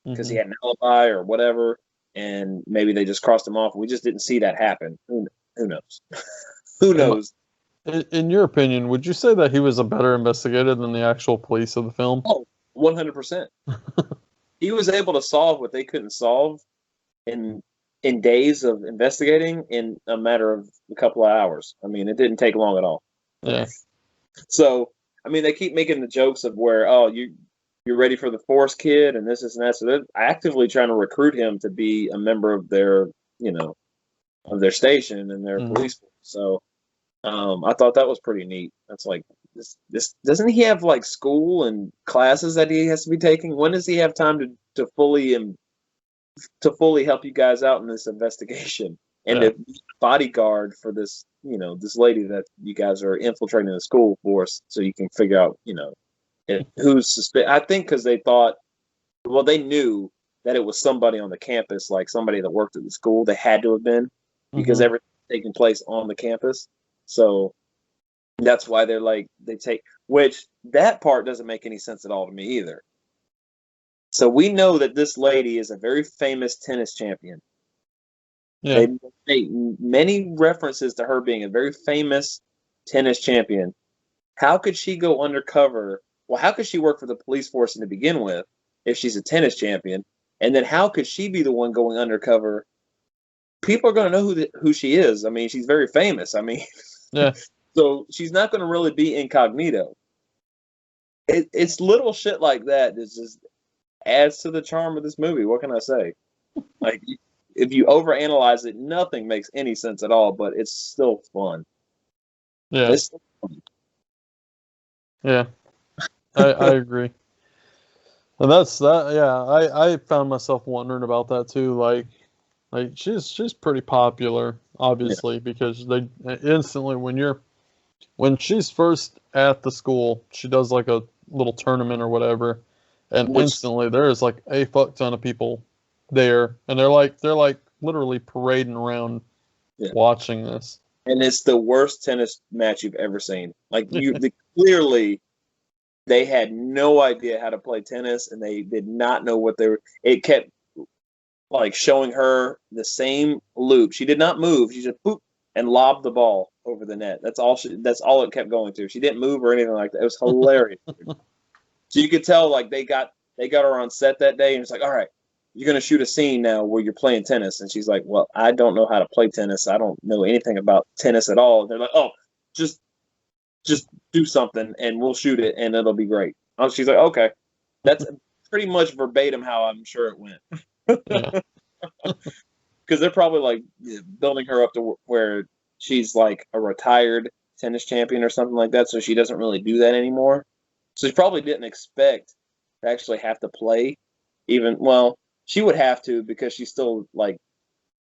because he had an alibi or whatever. And maybe they just crossed him off. We just didn't see that happen. Who knows? Who knows? In your opinion, would you say that he was a better investigator than the actual police of the film? Oh, 100%. He was able to solve what they couldn't solve in days of investigating in a matter of a couple of hours. I mean, it didn't take long at all. Yeah. So, I mean, they keep making the jokes of where, you're ready for the Force kid and this and that. So they're actively trying to recruit him to be a member of their, of their station and their police force. So I thought that was pretty neat. That's like, this doesn't he have like school and classes that he has to be taking? When does he have time to fully help you guys out in this investigation and to be a bodyguard for this, this lady that you guys are infiltrating the school force so you can figure out, who's suspicious. I think because they thought, they knew that it was somebody on the campus, like somebody that worked at the school. They had to have been because everything's taking place on the campus. So that's why they're like, which that part doesn't make any sense at all to me either. So we know that this lady is a very famous tennis champion. Yeah. They make many references to her being a very famous tennis champion. How could she go undercover? Well, how could she work for the police force to begin with if she's a tennis champion? And then how could she be the one going undercover? People are going to know who she is. I mean, she's very famous. I mean, yeah. So she's not going to really be incognito. It's little shit like that that just adds to the charm of this movie. What can I say? Like, if you overanalyze it, nothing makes any sense at all, but it's still fun. Yeah. It's still fun. Yeah. I agree. And that's that. Yeah, I found myself wondering about that too. Like she's pretty popular, obviously, because they instantly when she's first at the school, she does like a little tournament or whatever, and instantly there is like a fuck ton of people there, and they're like literally parading around watching this. And it's the worst tennis match you've ever seen. Like clearly. They had no idea how to play tennis, and they did not know what they were. It kept like showing her the same loop. She did not move. She just boop and lobbed the ball over the net. That's all it kept going to. She didn't move or anything like that. It was hilarious. So you could tell like they got her on set that day, and it's like, all right, you're gonna shoot a scene now where you're playing tennis, and she's like, well, I don't know how to play tennis. I don't know anything about tennis at all. And they're like, oh, just do something and we'll shoot it and it'll be great. She's like, okay. That's pretty much verbatim how I'm sure it went. Because they're probably like building her up to where she's like a retired tennis champion or something like that, so she doesn't really do that anymore. So she probably didn't expect to actually have to play. She would have to because she's still like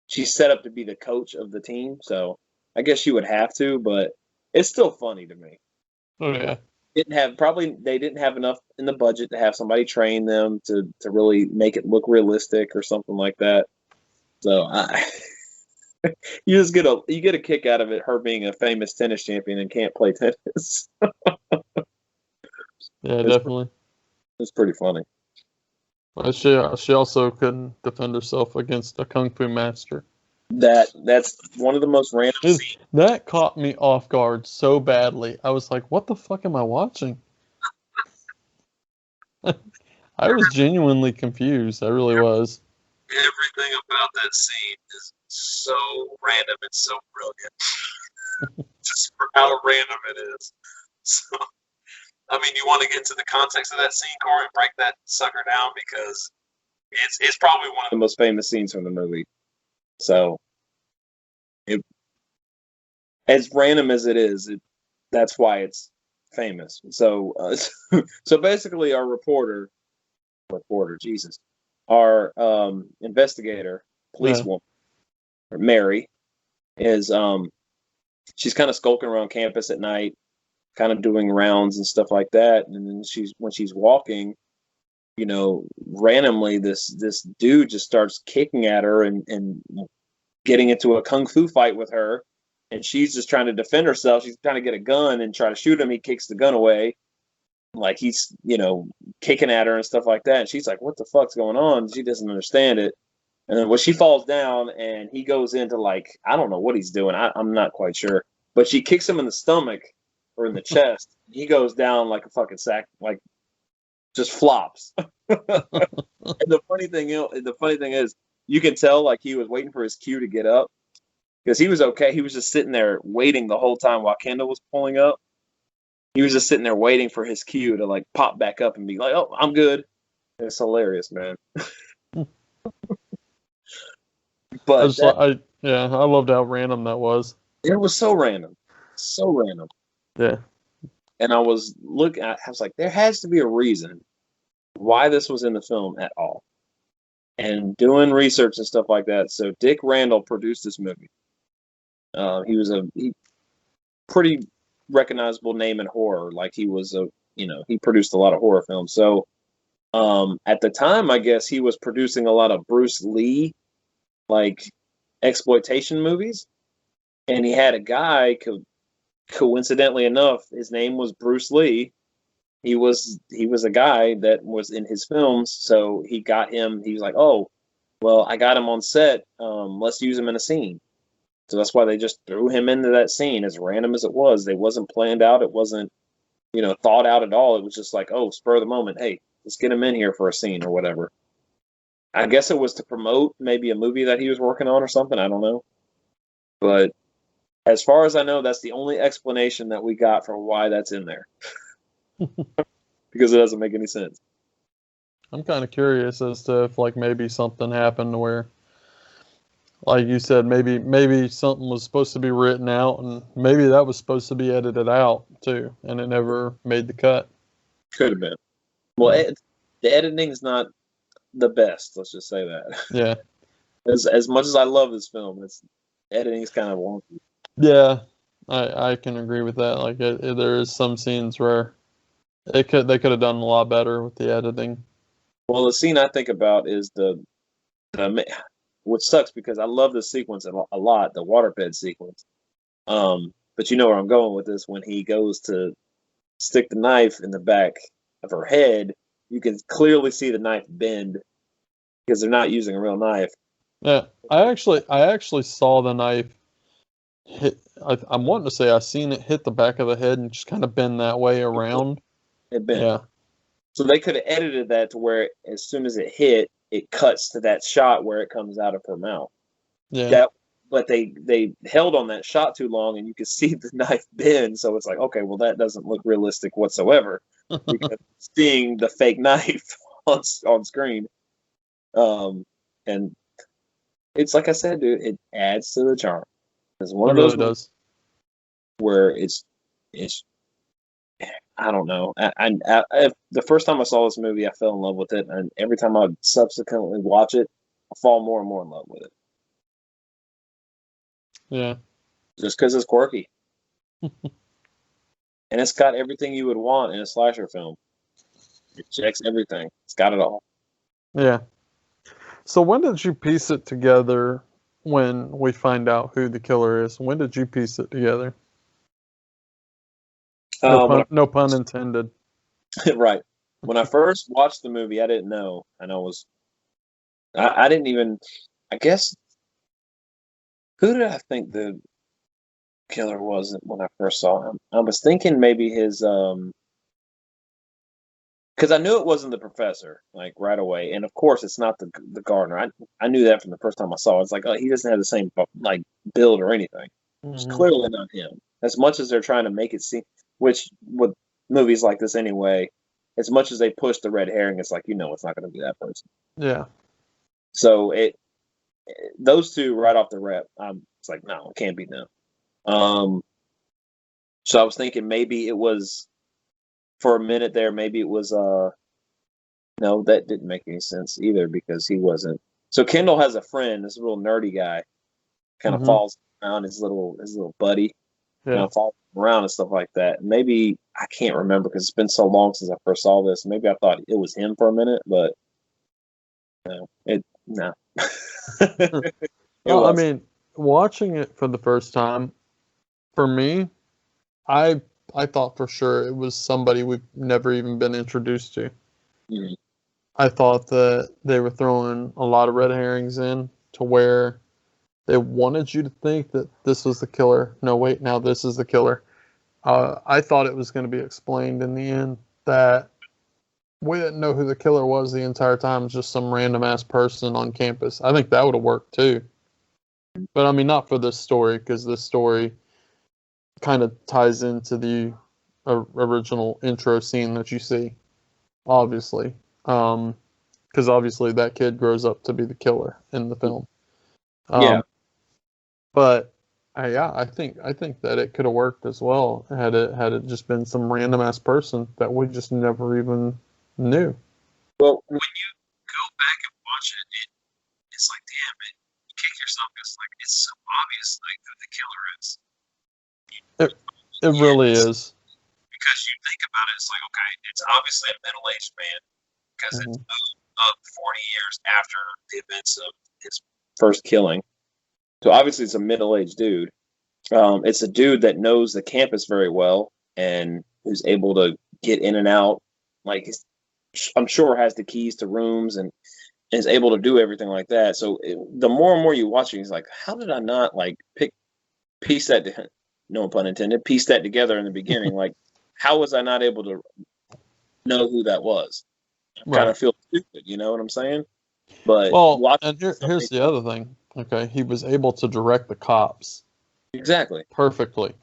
she's set up to be the coach of the team, so I guess she would have to, but it's still funny to me. Oh yeah. They didn't have enough in the budget to have somebody train them to really make it look realistic or something like that. So you get a kick out of it, her being a famous tennis champion and can't play tennis. Yeah, definitely. It's pretty funny. But she also couldn't defend herself against a kung fu master. That's one of the most random scenes. That caught me off guard so badly. I was like, what the fuck am I watching? I was genuinely confused. I really was. Everything about that scene is so random and so brilliant. Just for how random it is. So, I mean, you want to get into the context of that scene, Corey, and break that sucker down because it's probably one of the most famous scenes from the movie. So, as random as it is, that's why it's famous. So, so basically, our reporter, Jesus, our investigator, policewoman, Mary, is she's kind of skulking around campus at night, kind of doing rounds and stuff like that. And then when she's walking, randomly this dude just starts kicking at her and getting into a kung fu fight with her, and she's just trying to defend herself. She's trying to get a gun and try to shoot him. He kicks the gun away, like he's kicking at her and stuff like that. And she's like, "What the fuck's going on?" She doesn't understand it. And then she falls down, and he goes into I don't know what he's doing. I'm not quite sure, but she kicks him in the stomach or in the chest. He goes down like a fucking sack, like just flops. And the funny thing is, you can tell he was waiting for his cue to get up because he was okay. He was just sitting there waiting the whole time while Kendall was pulling up. He was just sitting there waiting for his cue to pop back up and be like, "Oh, I'm good." It's hilarious, man. But I loved how random that was. It was so random, so random. Yeah. And I was like, there has to be a reason why this was in the film at all. And doing research and stuff like that. So Dick Randall produced this movie. He was a pretty recognizable name in horror. He produced a lot of horror films. So at the time, I guess he was producing a lot of Bruce Lee, exploitation movies. And he had a guy, coincidentally enough, his name was Bruce Lee. He was a guy that was in his films, so he got him. He was like, "Oh, well, I got him on set. Let's use him in a scene." So that's why they just threw him into that scene, as random as it was. It wasn't planned out. It wasn't, thought out at all. It was just like, oh, spur of the moment. Hey, let's get him in here for a scene or whatever. I guess it was to promote maybe a movie that he was working on or something. I don't know. But as far as I know, that's the only explanation that we got for why that's in there. Because it doesn't make any sense. I'm kind of curious as to if maybe something happened where, like you said, maybe something was supposed to be written out and maybe that was supposed to be edited out too, and it never made the cut. Could have been. Well, the editing is not the best. Let's just say that. Yeah. As much as I love this film, editing is kind of wonky. Yeah, I can agree with that. There is some scenes where they could have done a lot better with the editing. Well, the scene I think about is which sucks because I love this sequence a lot, the waterbed sequence. But you know where I'm going with this. When he goes to stick the knife in the back of her head, you can clearly see the knife bend because they're not using a real knife. Yeah, I actually saw the knife hit. I'm wanting to say I seen it hit the back of the head and just kind of bend that way around. It bent. Yeah. So they could have edited that to where as soon as it hit, it cuts to that shot where it comes out of her mouth. Yeah. But they held on that shot too long, and you could see the knife bend. So it's like, okay, well, that doesn't look realistic whatsoever. Because seeing the fake knife on screen, and it's like I said, dude, it adds to the charm. It's one of those does. Where it's I don't know. I the first time I saw this movie, I fell in love with it, and every time I subsequently watch it, I fall more and more in love with it. Yeah. just because it's quirky. And it's got everything you would want in a slasher film. It checks everything. It's got it all. Yeah. So when did you piece it together when we find out who the killer is? When did you piece it together? No pun intended. Right. When I first watched the movie, I didn't know. And I didn't even, I guess, who did I think the killer was when I first saw him? I was thinking maybe his, because I knew it wasn't the professor, like right away. And of course, it's not the gardener. I knew that from the first time I saw it. It's like, oh, he doesn't have the same like build or anything. It's clearly not him. As much as they're trying to make it seem, which with movies like this anyway, as much as they push the red herring, it's like, it's not going to be that person. Yeah. So those two right off the rep, it's like, no, it can't be them. So I was thinking maybe it was, for a minute there, maybe it was no, that didn't make any sense either because he wasn't. So Kendall has a friend, this little nerdy guy, kind of falls around his little buddy, falls around and stuff like that. Maybe I can't remember because it's been so long since I first saw this. Maybe I thought it was him for a minute, but no. Well, I mean, watching it for the first time, for me, I thought for sure it was somebody we've never even been introduced to. Mm-hmm. I thought that they were throwing a lot of red herrings in to where they wanted you to think that this was the killer. No, wait, now this is the killer. I thought it was going to be explained in the end that we didn't know who the killer was the entire time. It was just some random ass person on campus. I think that would have worked too. But I mean, not for this story, because this story kind of ties into the original intro scene that you see, obviously. Because obviously that kid grows up to be the killer in the film. But I think that it could have worked as well had it just been some random ass person that we just never even knew. Well, when you go back and watch it, it's like, damn it, you kick yourself. It's like it's so obvious, like who the killer is. It really is. Because you think about it, it's like, okay, it's obviously a middle-aged man because it's up 40 years after the events of his first killing. So obviously it's a middle-aged dude. It's a dude that knows the campus very well and who's able to get in and out. Like, I'm sure has the keys to rooms and is able to do everything like that. So the more and more you watch it, he's like, how did I not like piece that, no pun intended, piece that together in the beginning? Like, how was I not able to know who that was? I kind of feel stupid, you know what I'm saying? But and here's the other thing. Okay, he was able to direct the cops exactly perfectly.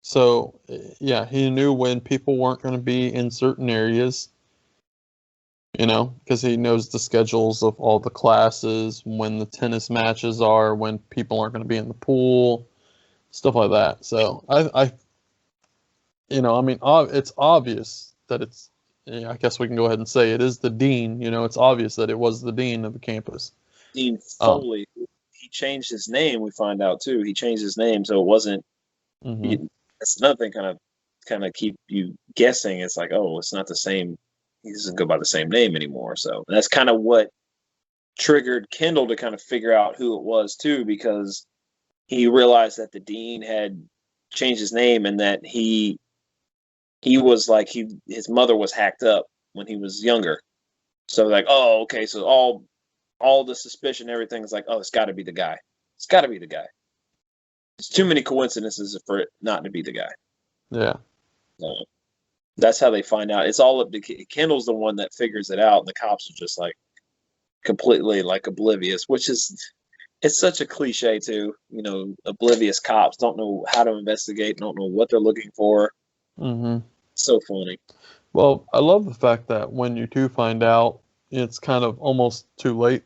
So yeah, he knew when people weren't going to be in certain areas. Because he knows the schedules of all the classes, when the tennis matches are, when people aren't going to be in the pool, stuff like that. So it's obvious that it's. I guess we can go ahead and say it is the dean. It's obvious that it was the dean of the campus. Dean Foley. He changed his name. We find out too. He changed his name, so it wasn't. That's another thing, kind of keep you guessing. It's like, oh, it's not the same. He doesn't go by the same name anymore. So that's kind of what triggered Kendall to kind of figure out who it was too, because he realized that the dean had changed his name and that he was like his mother was hacked up when he was younger. So like, oh, okay, so all the suspicion, everything is like, oh, it's got to be the guy. It's got to be the guy. There's too many coincidences for it not to be the guy. Yeah. So that's how they find out. It's all up to Kendall's the one that figures it out, and the cops are just like completely like oblivious, which is it's such a cliche too. Oblivious cops don't know how to investigate, don't know what they're looking for. So funny. Well, I love the fact that when you do find out, it's kind of almost too late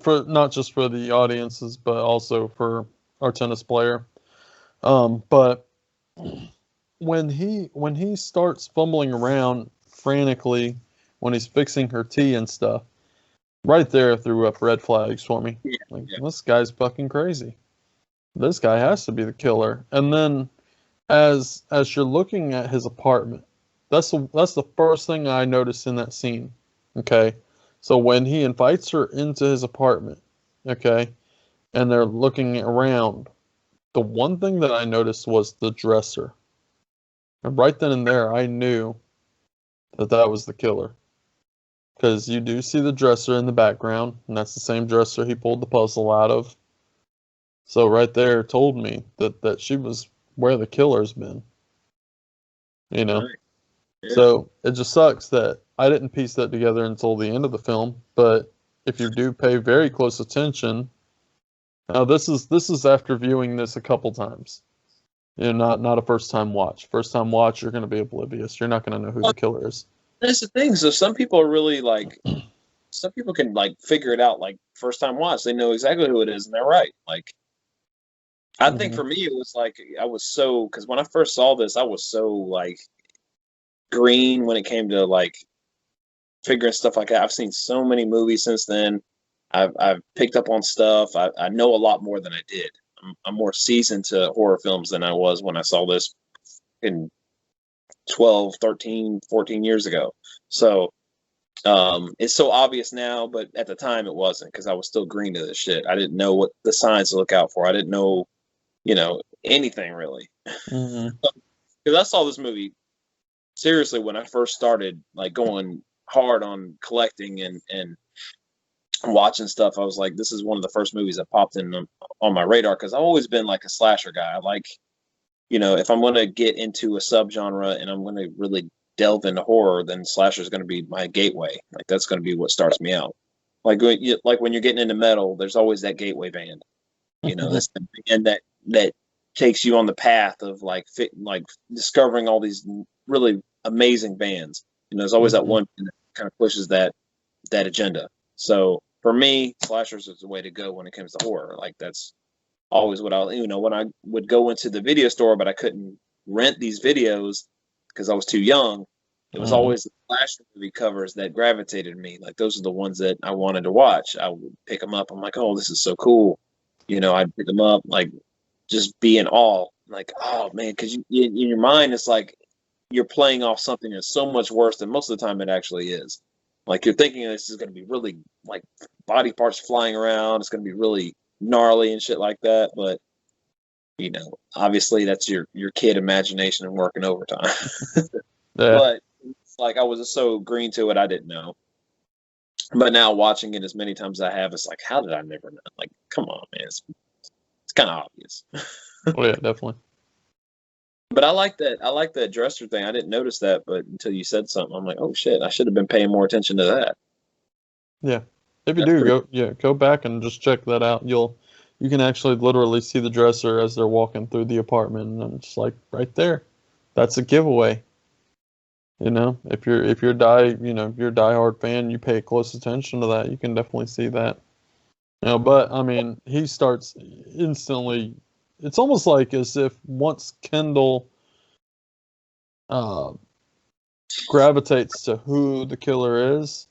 for not just for the audiences, but also for our tennis player. But when he starts fumbling around frantically when he's fixing her tea and stuff, right there threw up red flags for me. This guy's fucking crazy. this guy has to be the killer. And then as you're looking at his apartment, that's the first thing I noticed in that scene. Okay, so when he invites her into his apartment, okay, and they're looking around, the one thing that I noticed was the dresser. And right then and there, I knew that was the killer. Because you do see the dresser in the background, and that's the same dresser he pulled the puzzle out of. So right there told me that she was where the killer's been. You know? Right. Yeah. So it just sucks that I didn't piece that together until the end of the film. But if you do pay very close attention, now this is after viewing this a couple times. You know, not a first time watch. First time watch, you're going to be oblivious. You're not going to know who the killer is. That's the thing. So some people are really like, some people can like figure it out. Like first time watch, they know exactly who it is, and they're right. Like, I think for me, it was like I was so, because when I first saw this, I was so like green when it came to like figuring stuff like that. I've seen so many movies since then. I've picked up on stuff. I know a lot more than I did. I'm more seasoned to horror films than I was when I saw this in 12, 13, 14 years ago. So it's so obvious now, but at the time it wasn't, because I was still green to this shit. I didn't know what the signs to look out for. I didn't know, anything really. Because I saw this movie seriously when I first started like going hard on collecting and watching stuff. I was like, this is one of the first movies that popped in on my radar, because I've always been like a slasher guy. I like, if I'm going to get into a subgenre and I'm going to really delve into horror, then slasher is going to be my gateway. Like that's going to be what starts me out. Like when you're getting into metal, there's always that gateway band. That's the band that takes you on the path of like discovering all these really amazing bands. There's always that one that kind of pushes that agenda. So for me, slashers is the way to go when it comes to horror. Like that's always what when I would go into the video store, but I couldn't rent these videos because I was too young. It was always the slasher movie covers that gravitated me. Like those are the ones that I wanted to watch. I would pick them up. I'm like, oh, this is so cool. I'd pick them up, like just be in awe. Like, oh man, because in your mind, it's like you're playing off something that's so much worse than most of the time it actually is. Like you're thinking this is going to be really like body parts flying around. It's going to be really gnarly and shit like that. But obviously that's your kid imagination and working overtime. But it's like I was so green to it, I didn't know. But now watching it as many times as I have, it's like, how did I never know? Like, come on, man, it's kind of obvious. Oh yeah, definitely. But I like that dresser thing. I didn't notice that, but until you said something, I'm like, oh shit, I should have been paying more attention to that. Yeah, if you do, go back and just check that out. You can actually literally see the dresser as they're walking through the apartment, and I'm just like, right there, that's a giveaway. If you're a diehard fan, you pay close attention to that. You can definitely see that. But I mean, he starts instantly. It's almost like as if once Kendall gravitates to who the killer is,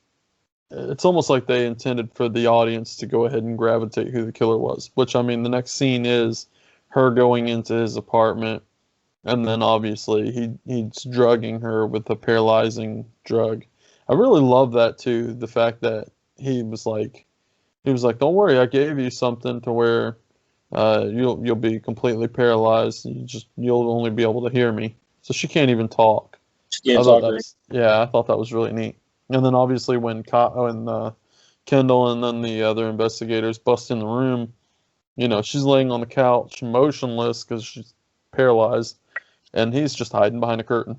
it's almost like they intended for the audience to go ahead and gravitate who the killer was. Which, I mean, the next scene is her going into his apartment, and then obviously he's drugging her with a paralyzing drug. I really love that too. The fact that he was like, don't worry, I gave you something to where you'll be completely paralyzed. You'll only be able to hear me. So she can't even talk. I thought that was really neat. And then obviously when Kendall and then the other investigators bust in the room, she's laying on the couch motionless because she's paralyzed, and he's just hiding behind a curtain.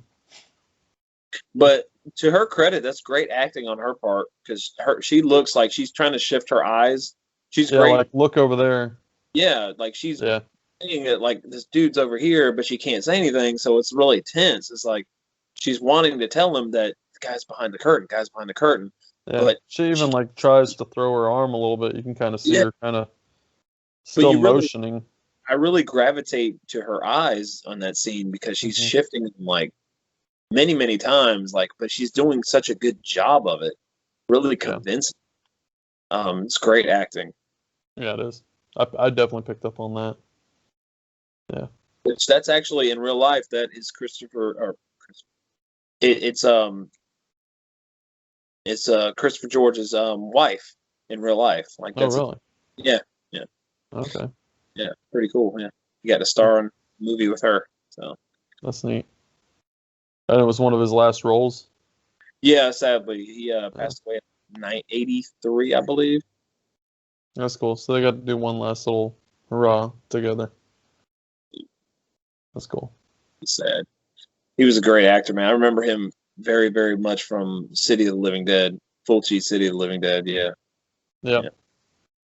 But to her credit, that's great acting on her part, because she looks like she's trying to shift her eyes. She's great. Like, look over there. Yeah, like she's saying it like this dude's over here, but she can't say anything, so it's really tense. It's like she's wanting to tell him that the guy's behind the curtain. Yeah, but she even like tries to throw her arm a little bit. You can kind of see her kind of still motioning. I really gravitate to her eyes on that scene because she's shifting them like many, many times, but she's doing such a good job of it. Really convincing. It's great acting. Yeah, it is. I definitely picked up on that. Yeah. Which that's actually in real life. That is Christopher, or it's Christopher George's wife in real life. Like Oh, that's really? yeah, Okay. yeah, pretty cool. Yeah, you got to star in a movie with her. So That's neat. And it was one of his last roles. yeah, sadly he passed away in 1983, I believe. That's cool. So they got to do one last little hurrah together. That's cool. It's sad. He was a great actor, man. I remember him very, very much from City of the Living Dead, Fulci, City of the Living Dead. Yeah, Yeah. Yeah.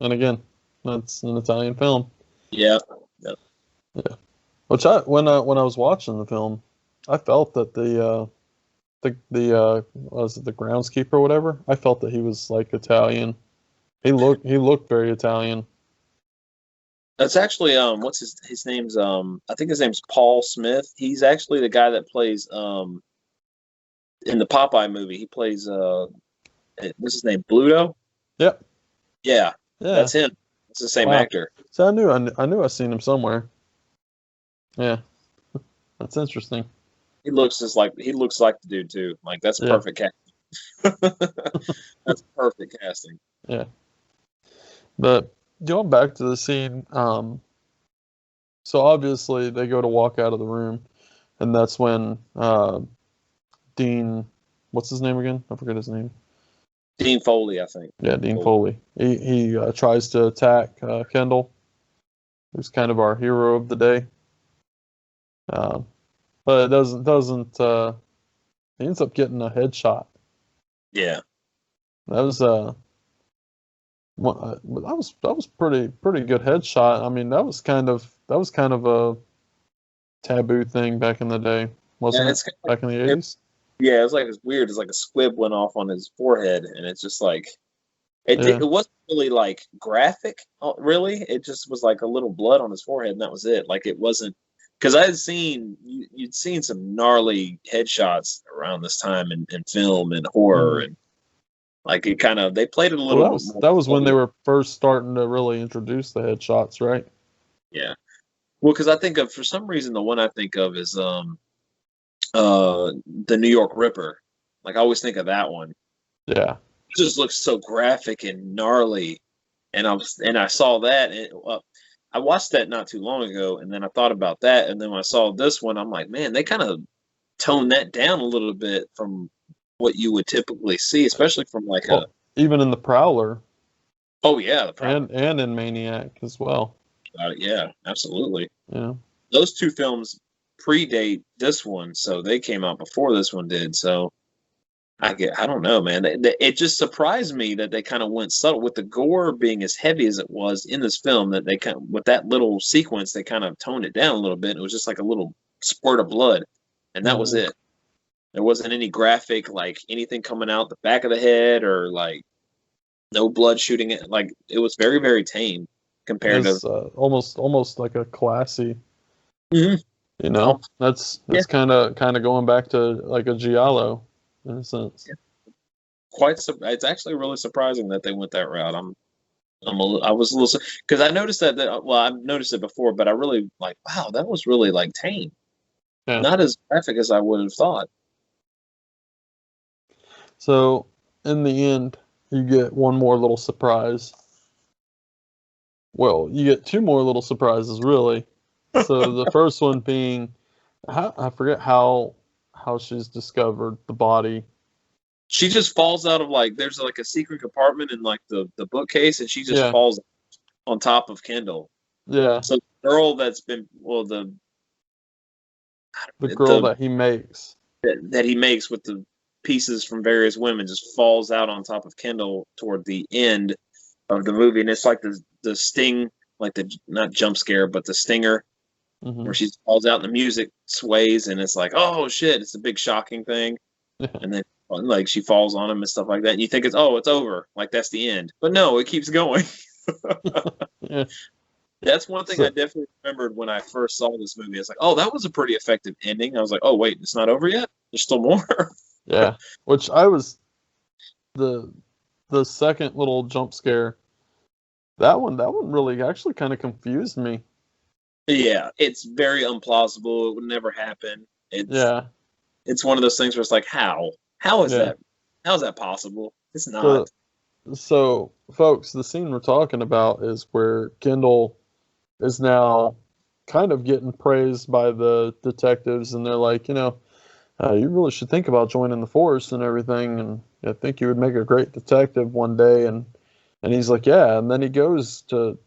And again, that's an Italian film. yeah, Which when I was watching the film, I felt that the was it the groundskeeper or whatever? I felt that he was like Italian. He looked very Italian. That's actually what's his name's I think his name's Paul Smith. He's actually the guy that plays in the Popeye movie. He plays what's his name, Bluto? Yep. Yeah, Yeah. that's him. It's the same Wow. actor. So I knew I seen him somewhere. Yeah. That's interesting. He looks like the dude too. Like that's Yeah. perfect casting. That's perfect casting. Yeah. But going back to the scene, so obviously they go to walk out of the room, and that's when Dean, what's his name again? I forget his name. Dean Foley, I think. Yeah, Dean Foley. He tries to attack Kendall, who's kind of our hero of the day. But it doesn't. He ends up getting a headshot. Yeah. That was that was pretty good headshot. I mean, that was kind of a taboo thing back in the day, wasn't Yeah, it? it's kind of Back in the 80s. Yeah, it's weird. It's like a squib went off on his forehead, and it's just like Yeah. it wasn't really like graphic, really. It just was like a little blood on his forehead, and that was it. Like it wasn't because I had seen you'd seen some gnarly headshots around this time in film and horror, and like it kind of they played it a little. Well, bit more that was when they were first starting to really introduce the headshots, right? Yeah. Well, because I think of for some reason the one I think of is the New York Ripper. Like I always think of that one. Yeah. It just looks so graphic and gnarly, and I saw that, and I watched that not too long ago, and then I thought about that, and then when I saw this one, I'm like, man, they kind of toned that down a little bit from what you would typically see, especially from like even in the Prowler. Oh yeah, the Prowler. And in Maniac as well. Yeah, absolutely. Yeah. Those two films predate this one, so they came out before this one did. So I don't know, man. It just surprised me that they kind of went subtle with the gore being as heavy as it was in this film. That they kind of, with that little sequence, they kind of toned it down a little bit. It was just like a little spurt of blood, and that was it. There wasn't any graphic, like anything coming out the back of the head or like no blood shooting it. Like it was very, very tame compared It's, to almost like a classy. Mhm. You know, that's kind of going back to like a Giallo in a sense. It's actually really surprising that they went that route. I was a little because I noticed that well, I've noticed it before, but I really like wow, that was really like tame. Yeah. Not as graphic as I would have thought. So in the end, you get one more little surprise. Well, you get two more little surprises, really. So the first one being, I forget how she's discovered the body. She just falls out of like there's like a secret compartment in like the bookcase, and she just Yeah. falls on top of Kendall. Yeah, So the girl that's been the girl that he makes. that he makes with the pieces from various women just falls out on top of Kendall toward the end of the movie, and it's like the sting, like the not jump scare, but the stinger, Mhm. where she falls out and the music sways, and it's like, oh shit, it's a big shocking thing, Yeah. and then like she falls on him and stuff like that, and you think it's over, like that's the end, but no, it keeps going. Yeah. That's one thing I definitely remembered when I first saw this movie. It's like, oh, that was a pretty effective ending. I was like, oh wait, it's not over yet. There's still more. Yeah, which I was the second little jump scare. That one really actually kind of confused me. Yeah, it's very implausible. It would never happen. Yeah. It's one of those things where it's like, how? How is Yeah. that? How is that possible? It's not. So, folks, the scene we're talking about is where Kendall is now kind of getting praised by the detectives, and they're like, you really should think about joining the force and everything, and I think you would make a great detective one day. And he's like, yeah. And then he goes to,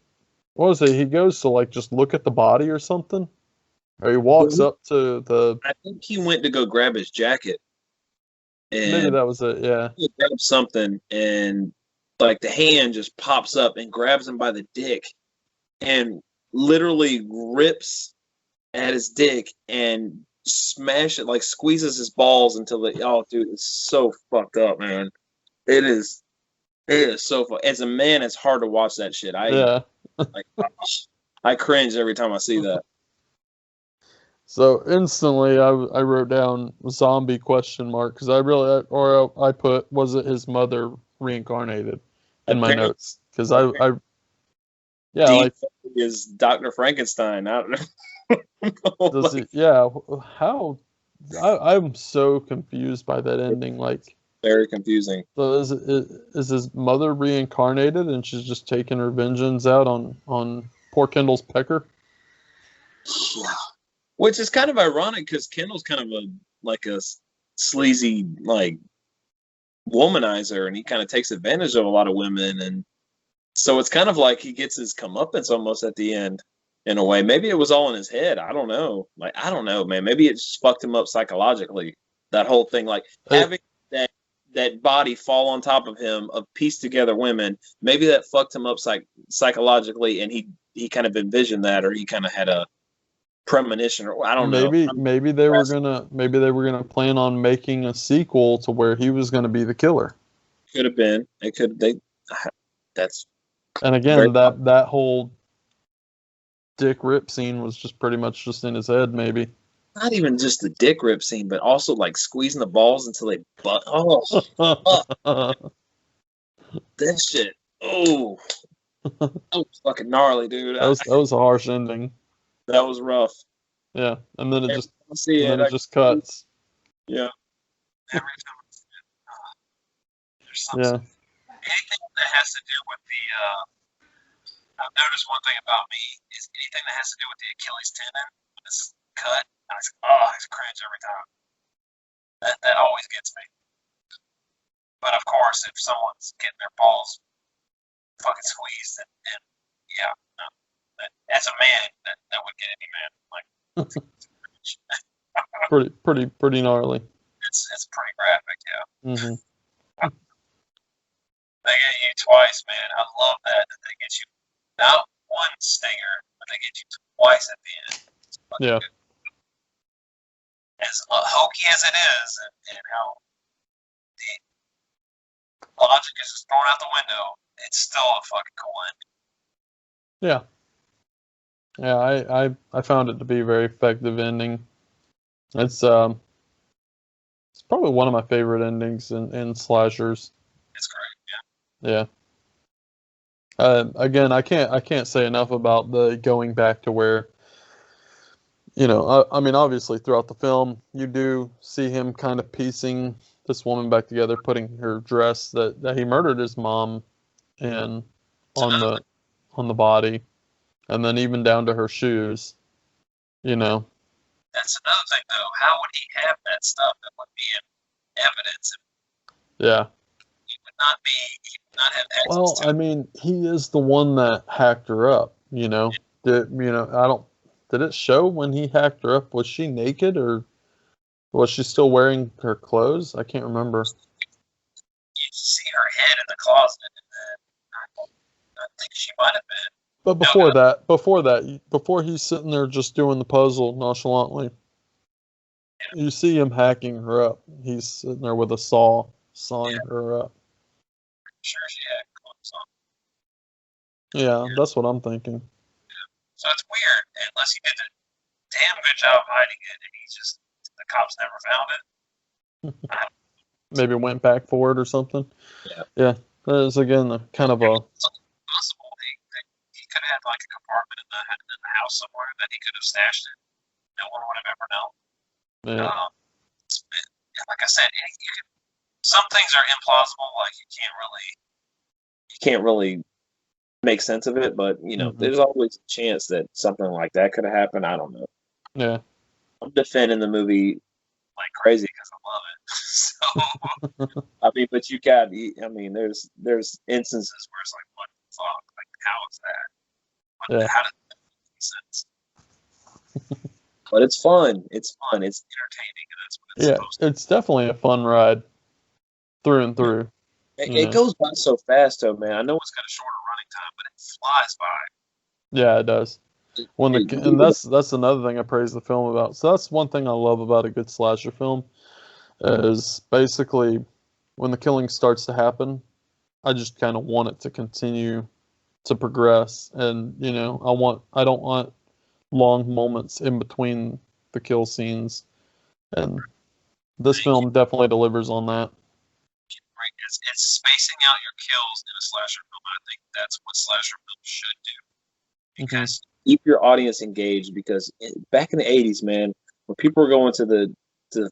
what was it? He goes to like just look at the body or something, or he walks up to the. I think he went to go grab his jacket, Maybe and that was it. Yeah. he grabbed something, and like the hand just pops up and grabs him by the dick, and literally rips at his dick and smash it, like squeezes his balls until dude, it's so fucked up, man. It is so fun. As a man, it's hard to watch that shit. Yeah. I cringe every time I see that. So instantly, I wrote down zombie question mark because I put, was it his mother reincarnated in my notes, because I yeah, Dean like, is Dr. Frankenstein. I don't know. does he, yeah, how, I'm so confused by that ending. Like, Very confusing. so is his mother reincarnated and she's just taking her vengeance out on poor Kendall's pecker? Yeah. Which is kind of ironic because Kendall's kind of a sleazy like womanizer, and he kind of takes advantage of a lot of women, and so it's kind of like he gets his comeuppance almost at the end in a way. Maybe it was all in his head. I don't know. Like, I don't know, man. Maybe it just fucked him up psychologically. That whole thing, like having that body fall on top of him of pieced together women. Maybe that fucked him up psychologically, and he kind of envisioned that, or he kind of had a premonition, or I don't know. Maybe they were gonna plan on making a sequel to where he was gonna be the killer. Could have been. It could. That's. And again, that whole dick rip scene was just pretty much just in his head, maybe. Not even just the dick rip scene, but also like squeezing the balls until they butt. Oh, that shit. Oh, that was fucking gnarly, dude. That was a harsh ending. That was rough. Yeah, and then it just cuts. Yeah. Every time there's something. Anything that has to do with the. I've noticed one thing about me is anything that has to do with the Achilles tendon, when it's cut, I cringe every time. That always gets me. But of course, if someone's getting their balls fucking squeezed, and yeah, no, as a man, that would get any man. Like, pretty gnarly. It's pretty graphic, yeah. Mm-hmm. They get you twice, man. I love that they get you not one stinger, but they get you twice at the end. Yeah. Good. As hokey as it is, and how the logic is just thrown out the window, it's still a fucking cool ending. Yeah. Yeah, I found it to be a very effective ending. It's probably one of my favorite endings in slashers. It's great. Yeah. Again, I can't say enough about the going back to where, I mean, obviously throughout the film, you do see him kind of piecing this woman back together, putting her dress that he murdered his mom in on the body, and then even down to her shoes, That's another thing, though. How would he have that stuff that would be in evidence? Yeah. He would not have access Well, to it. I mean, he is the one that hacked her up, Did it show when he hacked her up? Was she naked, or was she still wearing her clothes? I can't remember. You see her head in the closet, and I think she might have been. But before he's sitting there just doing the puzzle nonchalantly, you see him hacking her up. He's sitting there with a saw, sawing her up. Sure, she had clothes on. Yeah, that's what I'm thinking. So it's weird, unless he did a damn good job hiding it, and the cops never found it. Maybe went back for it or something. Yeah. Yeah, that is again kind of a. It's possible he could have had like a compartment in the house somewhere that he could have stashed it. No one would have ever known. Yeah. Like I said, some things are implausible. Like you can't really make sense of it. But there's always a chance that something like that could have happened. I don't know. Yeah. I'm defending the movie like crazy because I love it. So I mean, but there's instances where it's like, what the fuck? Like, how is that? Yeah. How does that make sense? But it's fun. It's fun. It's entertaining, and that's what it's supposed to be. It's definitely a fun ride through and through. It goes by so fast, though, man. I know it's got a shorter running time, but it flies by. Yeah, it does. And that's another thing I praise the film about. So that's one thing I love about a good slasher film, is basically when the killing starts to happen, I just kind of want it to continue to progress, and I don't want long moments in between the kill scenes, and this film definitely delivers on that. Right, it's spacing out your kills in a slasher film. I think that's what slasher films should do, because keep your audience engaged. Because back in the 80s, man, when people were going to the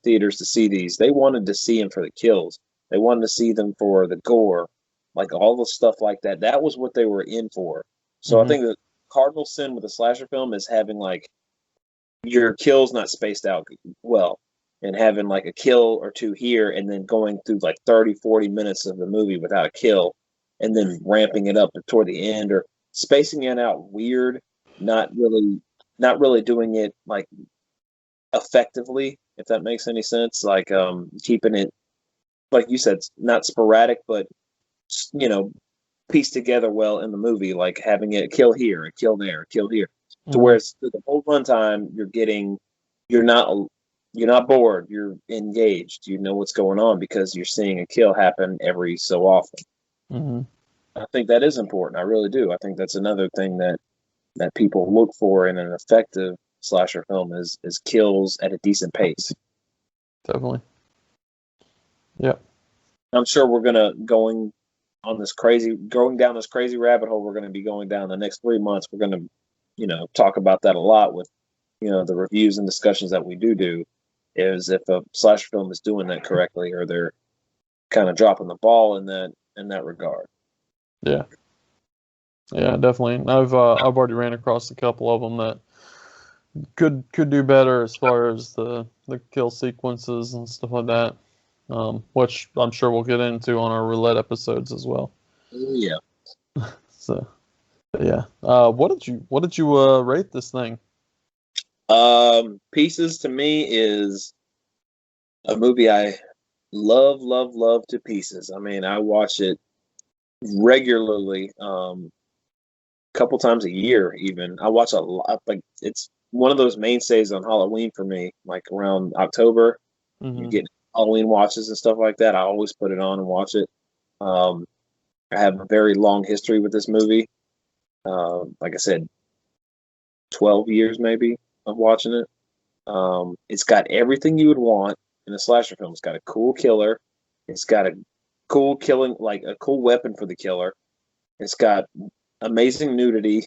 theaters to see these, they wanted to see them for the kills. They wanted to see them for the gore, like all the stuff like that. That was what they were in for. So I think the cardinal sin with a slasher film is having like your kills not spaced out well, and having like a kill or two here, and then going through like 30-40 minutes of the movie without a kill, and then ramping it up toward the end, or spacing it out weird, not really doing it like effectively, if that makes any sense. Like keeping it, like you said, not sporadic, but pieced together well in the movie, like having it kill here, a kill there, a kill here, to where it's the whole runtime you're not bored, you're engaged, you know what's going on because you're seeing a kill happen every so often. I think that is important. I really do. I think that's another thing that people look for in an effective slasher film is kills at a decent pace. Definitely. Yep. I'm sure we're going down this crazy rabbit hole we're going to be going down the next 3 months. We're going to talk about that a lot with the reviews and discussions that we do is if a slasher film is doing that correctly, or they're kind of dropping the ball in that regard. Yeah definitely. I've already ran across a couple of them that could do better as far as the kill sequences and stuff like that, which I'm sure we'll get into on our roulette episodes as well. Yeah. So, yeah. What did you rate this thing? Pieces to me is a movie I love to pieces. I mean, I watch it regularly, couple times a year even. I watch a lot. Like, it's one of those mainstays on Halloween for me, like around October. You get Halloween watches and stuff like that. I always put it on and watch it. I have a very long history with this movie. Like I said, 12 years maybe of watching it. It's got everything you would want in a slasher film. It's got a cool killer. It's got a cool killing, like a cool weapon for the killer. It's got amazing nudity.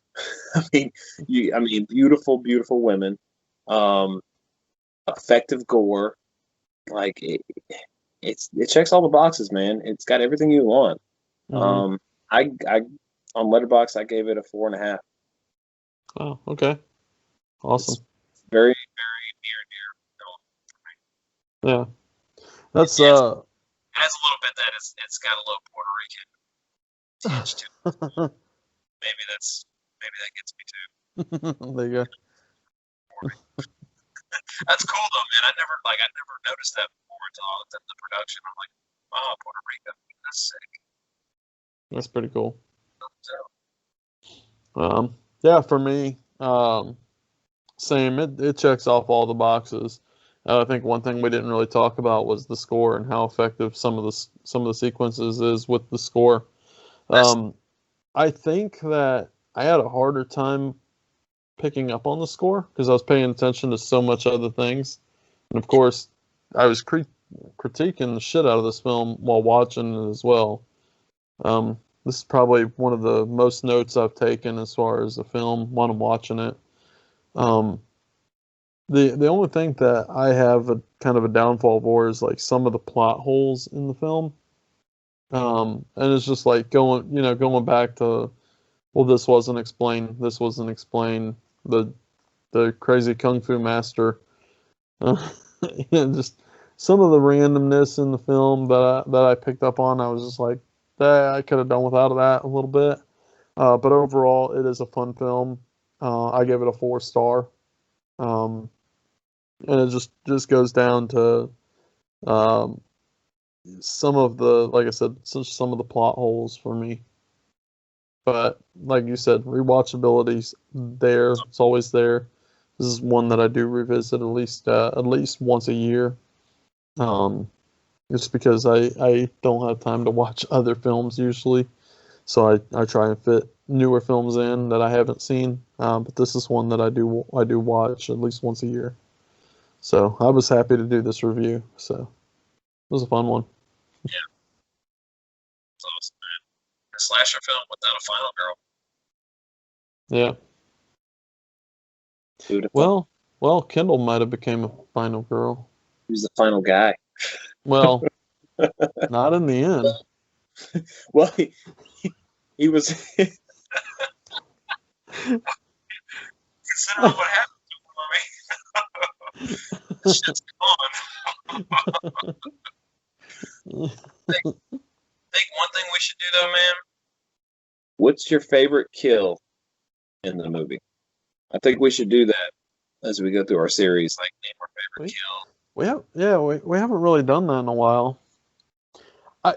I mean, beautiful women. Effective gore. Like it checks all the boxes, man. It's got everything you want. I on Letterboxd, I gave it a 4.5. Oh, okay. Awesome. It's very, very near Yeah. That's it has a little bit that it's got a little Puerto Rican tinge to it. Maybe that gets me too. There you go. That's cool though, man. I never noticed that before until I looked at the production. I'm like, wow, Puerto Rico. That's sick. That's pretty cool. Yeah, for me, same. It checks off all the boxes. I think one thing we didn't really talk about was the score and how effective some of the sequences is with the score. I think that I had a harder time picking up on the score because I was paying attention to so much other things, and of course, I was critiquing the shit out of this film while watching it as well. This is probably one of the most notes I've taken as far as the film when I'm watching it. Um, the only thing that I have a kind of a downfall for is like some of the plot holes in the film. And it's just like going back to, well, this wasn't explained. This wasn't explained. The crazy kung fu master. Just some of the randomness in the film that I picked up on. I was just like, I could have done without that a little bit. But overall, it is a fun film. I give it a 4-star. And it just goes down to some of the, like I said, some of the plot holes for me. But like you said, rewatchability's there. It's always there. This is one that I do revisit at least once a year. Just because I don't have time to watch other films usually, so I try and fit newer films in that I haven't seen. But this is one that I do watch at least once a year. So I was happy to do this review. So it was a fun one. Yeah, it's awesome, man. A slasher film without a final girl. Yeah. Beautiful. Well, Kendall might have became a final girl. He was the final guy. Well, not in the end. Well, he was. Considering what happened to him, shit's gone. I think one thing we should do though, man. What's your favorite kill in the movie? I think we should do that as we go through our series. Like name our favorite kill. We haven't really done that in a while.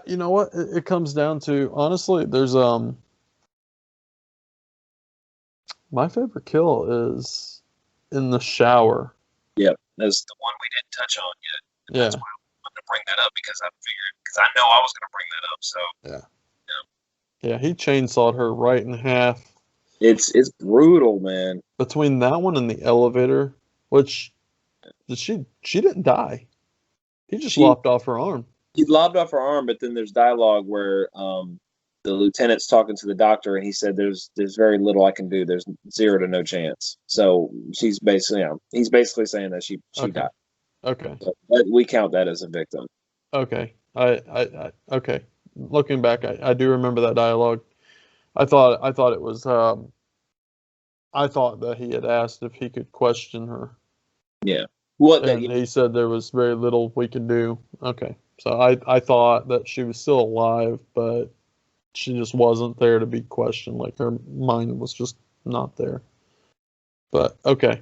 You know what? It comes down to, honestly, there's my favorite kill is in the shower. Yep, that's the one we didn't touch on yet. Yeah. That's why I wanted to bring that up because I figured, because I know I was going to bring that up. So Yeah, he chainsawed her right in half. it's brutal, man. Between that one and the elevator, which she didn't die. He just lopped off her arm. He lobbed off her arm, but then there's dialogue where the lieutenant's talking to the doctor, and he said, "There's very little I can do. There's 0 to no chance." So she's basically, he's basically saying that she died. Okay. But we count that as a victim. Okay. I okay. Looking back, I do remember that dialogue. I thought it was I thought that he had asked if he could question her. Yeah. What? And he said there was very little we could do. Okay. So I thought that she was still alive, but she just wasn't there to be questioned. Like her mind was just not there. But okay.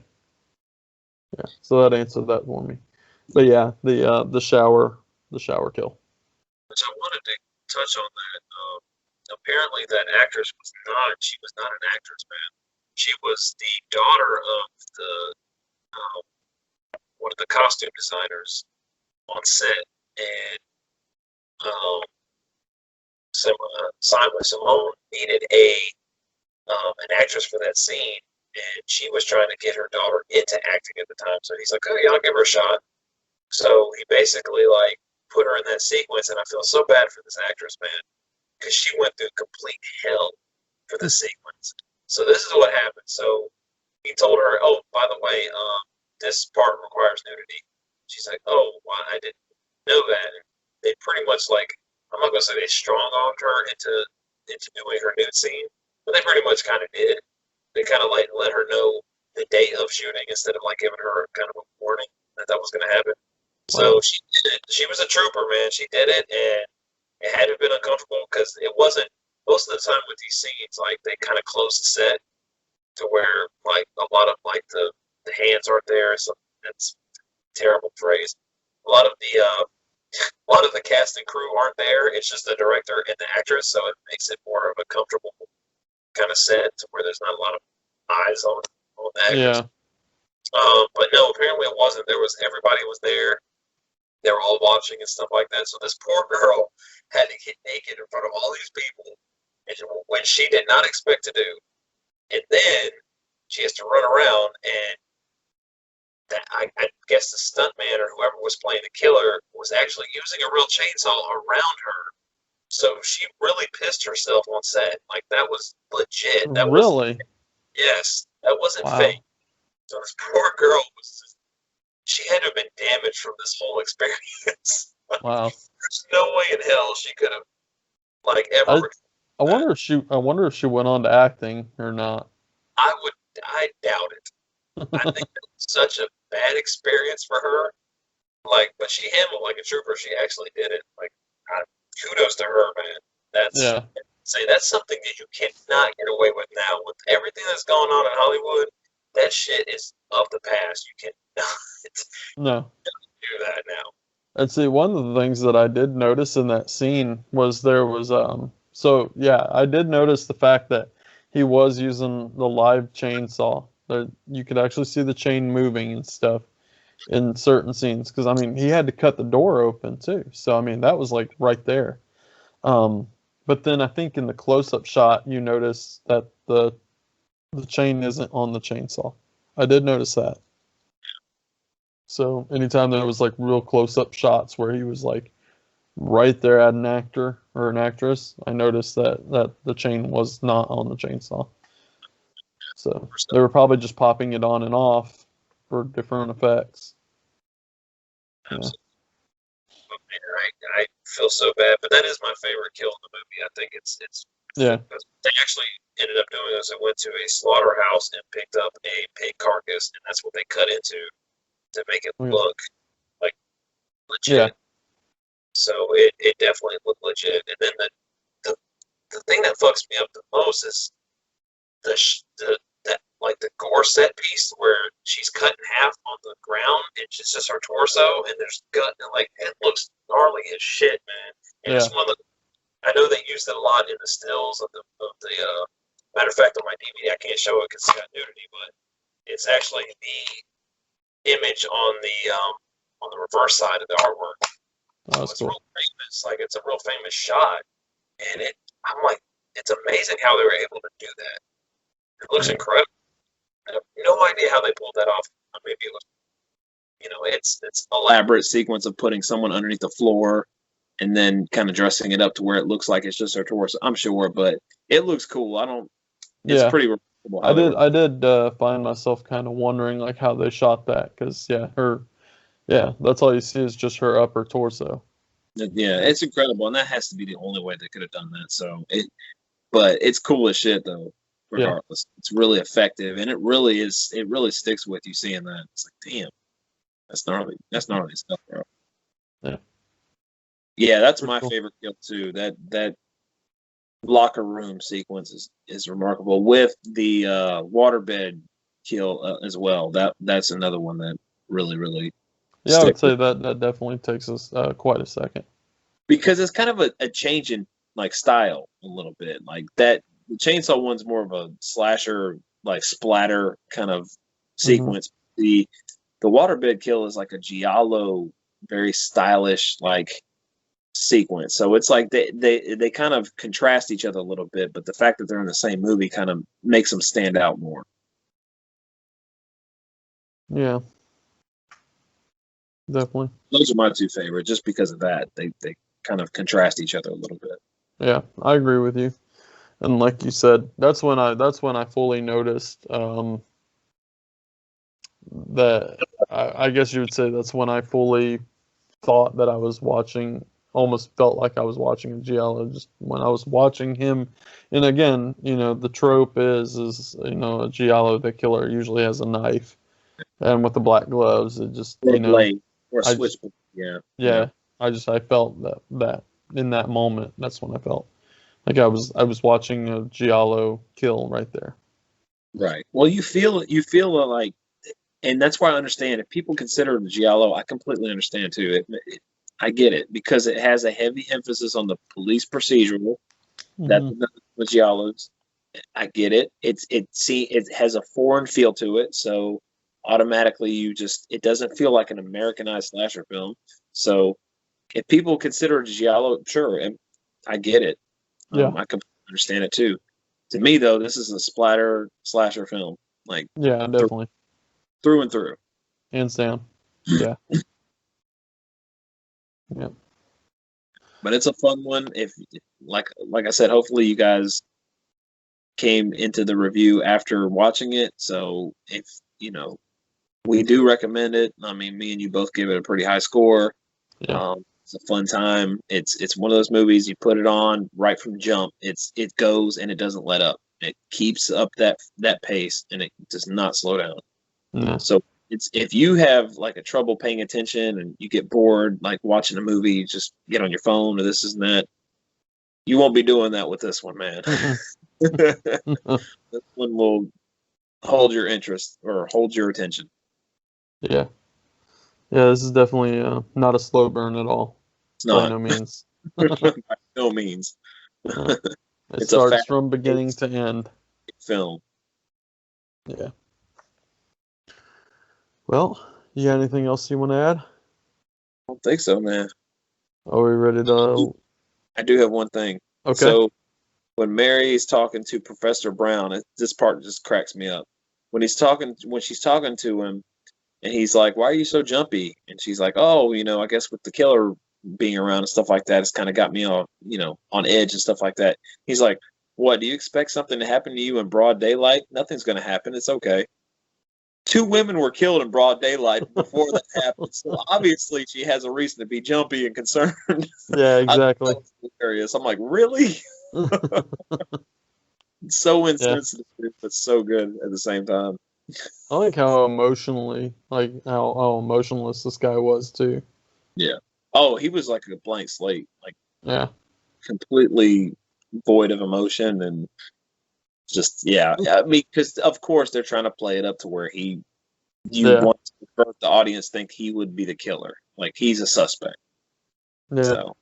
Yeah. So that answered that for me. But yeah, the shower kill. Which I wanted to touch on that. Apparently, that actress was not an actress, man. She was the daughter of one of the costume designers on set, and Simone needed an actress for that scene, and she was trying to get her daughter into acting at the time. So he's like, "Oh yeah, I'll give her a shot." So he basically like put her in that sequence, and I feel so bad for this actress, man, because she went through complete hell for this sequence. So this is what happened. So he told her, "Oh, by the way, this part requires nudity." She's like, "Oh, well, I didn't know that." And they pretty much like, I'm not gonna say they strong-armed her into doing her nude scene, but they pretty much kind of did. They kind of like let her know the day of shooting instead of like giving her kind of a warning that was going to happen. So she did it. She was a trooper, man. She did it, and it had to have been uncomfortable because it wasn't. Most of the time with these scenes, like they kind of close the set to where like a lot of like the hands aren't there. So that's a terrible phrase. A lot of the cast and crew aren't there. It's just the director and the actress, so it makes it more of a comfortable kind of set to where there's not a lot of eyes on the actors. Yeah. But no, apparently it wasn't. Everybody was there. They were all watching and stuff like that. So this poor girl had to get naked in front of all these people, when she did not expect to do. And then she has to run around, and I guess the stuntman or whoever was playing the killer was actually using a real chainsaw around her So she really pissed herself on set. Like that was legit. That was Really? yes. That wasn't Wow. fake. So this poor girl was just, she had to have been damaged from this whole experience. Wow. There's no way in hell she could have like I ever. I wonder if she went on to acting or not. I doubt it. I think that was such a bad experience for her. Like, but she handled like a trooper. She actually did it. Like, kudos to her, man. That's Yeah. that's something that you cannot get away with now with everything that's going on in Hollywood. That shit is of the past. You cannot No. do that now. And see, one of the things that I did notice in that scene was there was so yeah, I did notice the fact that he was using the live chainsaw. That you could actually see the chain moving and stuff in certain scenes because I mean he had to cut the door open too. So I mean that was like right there. But then I think in the close-up shot you notice that the chain isn't on the chainsaw. I did notice that. So anytime there was like real close-up shots where he was like right there at an actor or an actress, I noticed that the chain was not on the chainsaw. So they were probably just popping it on and off for different effects. Yeah. I feel so bad, but that is my favorite kill in the movie. I think it's Yeah. they actually ended up doing this. They went to a slaughterhouse and picked up a pig carcass, and that's what they cut into to make it Okay. look like legit. Yeah. So it definitely looked legit. And then the thing that fucks me up the most is that like the gore set piece where she's cut in half on the ground and it's just her torso and there's gut and like it looks gnarly as shit, man. And it's one of the, I know they used it a lot in the stills of the matter of fact on my DVD I can't show it because it's got nudity, but it's actually the image on the reverse side of the artwork. That So was it's cool. real famous, like it's a real famous shot, and I'm like, it's amazing how they were able to do that. It looks Yeah. incredible. I have no idea how they pulled that off. Maybe it was, it's elaborate sequence of putting someone underneath the floor and then kind of dressing it up to where it looks like it's just her torso. I'm sure, but it looks cool. It's Yeah. pretty remarkable. How I did find myself kind of wondering like how they shot that because that's all you see is just her upper torso. Yeah, it's incredible, and that has to be the only way they could have done that. But it's cool as shit though. Regardless, It's really effective, and it really sticks with you seeing that. It's like, damn, that's gnarly. That's gnarly stuff, bro. Yeah. Yeah, that's Pretty my cool. favorite kill too. That locker room sequence is remarkable with the waterbed kill as well. That's another one that really Yeah, I would sticks say that definitely takes us quite a second. because it's kind of a change in like style a little bit. Like that the chainsaw one's more of a slasher like splatter kind of sequence. The waterbed kill is like a giallo, very stylish like sequence. So it's like they kind of contrast each other a little bit, but the fact that they're in the same movie kind of makes them stand out more. Yeah. Definitely. Those are my two favorite, just because of that. They kind of contrast each other a little bit. Yeah, I agree with you. And like you said, that's when I fully noticed that I guess you would say that's when I fully thought that I was watching, almost felt like I was watching a giallo just when I was watching him. And again, the trope is a giallo, the killer usually has a knife, and with the black gloves, it just Or a blade, or a I switch. just- Yeah. I felt that in that moment, that's when I felt like I was watching a giallo kill right there. Right. Well, you feel like, and that's why I understand if people consider it a giallo. I completely understand too. I get it because it has a heavy emphasis on the police procedural. That's Mhm. the giallos. I get it. It has a foreign feel to it, so automatically it doesn't feel like an Americanized slasher film. So if people consider it a giallo, sure, and I get it. Yeah. I completely understand it too. To me, though, this is a splatter slasher film, like Yeah, definitely. through and through. Hands down. Yeah. Yeah. But But it's a fun one. If like I said, hopefully you guys came into the review after watching it. So if we do recommend it. I mean, me and you both gave it a pretty high score. Yeah. It's a fun time. It's one of those movies you put it on right from jump. It goes and it doesn't let up. It keeps up that pace and it does not slow down. Yeah. So it's if you have like a trouble paying attention and you get bored like watching a movie, you just get on your phone or this and that. You won't be doing that with this one, man. This one will hold your interest or hold your attention. Yeah. Yeah, this is definitely not a slow burn at all. It's By not. no means. By no means. It It's a starts fast- from beginning to end. Film. Yeah. Well, you got anything else you want to add? I don't think so, man. Are we ready to? I do have one thing. Okay. So when Mary is talking to Professor Brown, this part just cracks me up. When she's talking to him, and he's like, "Why are you so jumpy?" And she's like, "Oh, I guess with the killer being around and stuff like that, it's kind of got me on edge and stuff like that." He's like, "What? Do you expect something to happen to you in broad daylight? Nothing's going to happen. It's okay." 2 women were killed in broad daylight before that happened. So obviously she has a reason to be jumpy and concerned. Yeah, exactly. I thought that was hilarious. I'm like, really? So insensitive, but so good at the same time. I like how emotionally, how emotionless this guy was too. Yeah. Oh, he was like a blank slate, like Yeah. completely void of emotion and just I mean, because of course they're trying to play it up to where you want to make the audience think he would be the killer, like he's a suspect. Yeah. So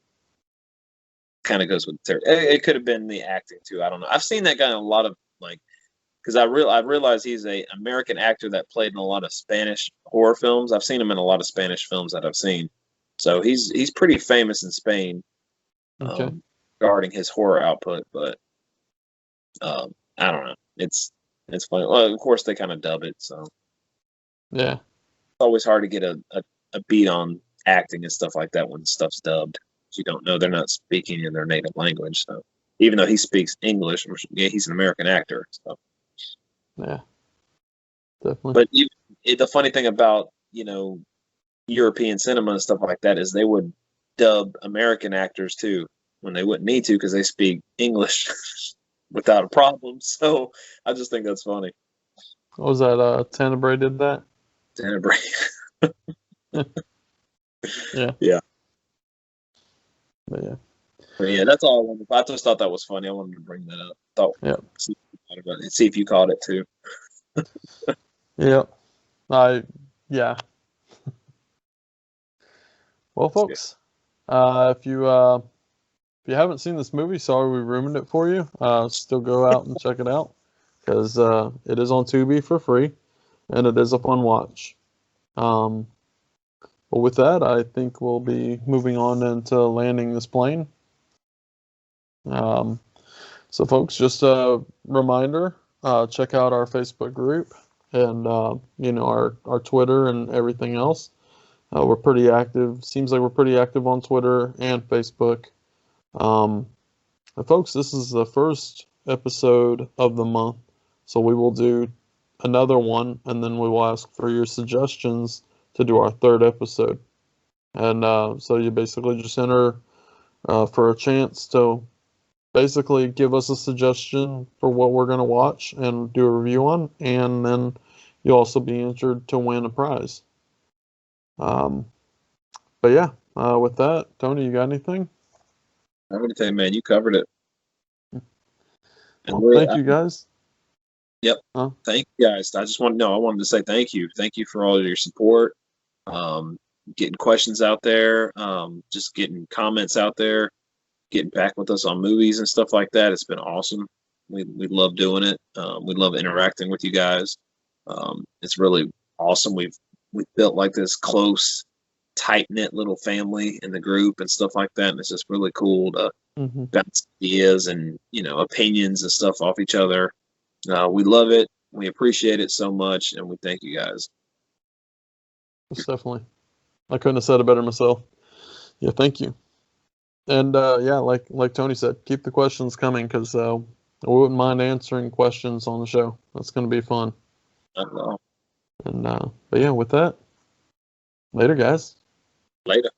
kind of goes with the it could have been the acting too. I don't know. I've seen that guy in a lot of because I realize he's a American actor that played in a lot of Spanish horror films. I've seen him in a lot of Spanish films that I've seen. So he's pretty famous in Spain Okay. regarding his horror output, but I don't know. It's funny. Well, of course they kind of dub it, so Yeah. it's always hard to get a beat on acting and stuff like that when stuff's dubbed. You don't know they're not speaking in their native language. So even though he speaks English, he's an American actor. So Yeah. Definitely. but the funny thing about European cinema and stuff like that is they would dub American actors too when they wouldn't need to because they speak English without a problem. So I just think that's funny. What was that? Tenebrae did that? Tenebrae. Yeah. Yeah. But yeah. But yeah, that's all I wanted. I just thought that was funny. I wanted to bring that up. See if you caught it too. Yeah. Yeah. Well, folks, if you haven't seen this movie, sorry we ruined it for you. Still go out and check it out because it is on Tubi for free, and it is a fun watch. But with that, I think we'll be moving on into landing this plane. So, folks, just a reminder: check out our Facebook group and our Twitter and everything else. We're pretty active. Seems like we're pretty active on Twitter and Facebook. And folks, this is the first episode of the month, so we will do another one, and then we will ask for your suggestions to do our 3rd episode. And so you basically just enter for a chance to basically give us a suggestion for what we're going to watch and do a review on, and then you'll also be entered to win a prize. But yeah, with that, Tony, you got anything? I'm going to tell you, man, you covered it. And Well, thank you guys. Yep. Huh? Thank you guys. I wanted to say thank you. Thank you for all of your support. Getting questions out there, just getting comments out there, getting back with us on movies and stuff like that. It's been awesome. We love doing it. We love interacting with you guys. It's really awesome. We've built like this close, tight-knit little family in the group and stuff like that. And it's just really cool to bounce ideas and, opinions and stuff off each other. We love it. We appreciate it so much. And we thank you guys. Most definitely. I couldn't have said it better myself. Yeah, thank you. And yeah, like Tony said, keep the questions coming because we wouldn't mind answering questions on the show. That's going to be fun. I don't know. And but yeah, with that, later, guys. Later.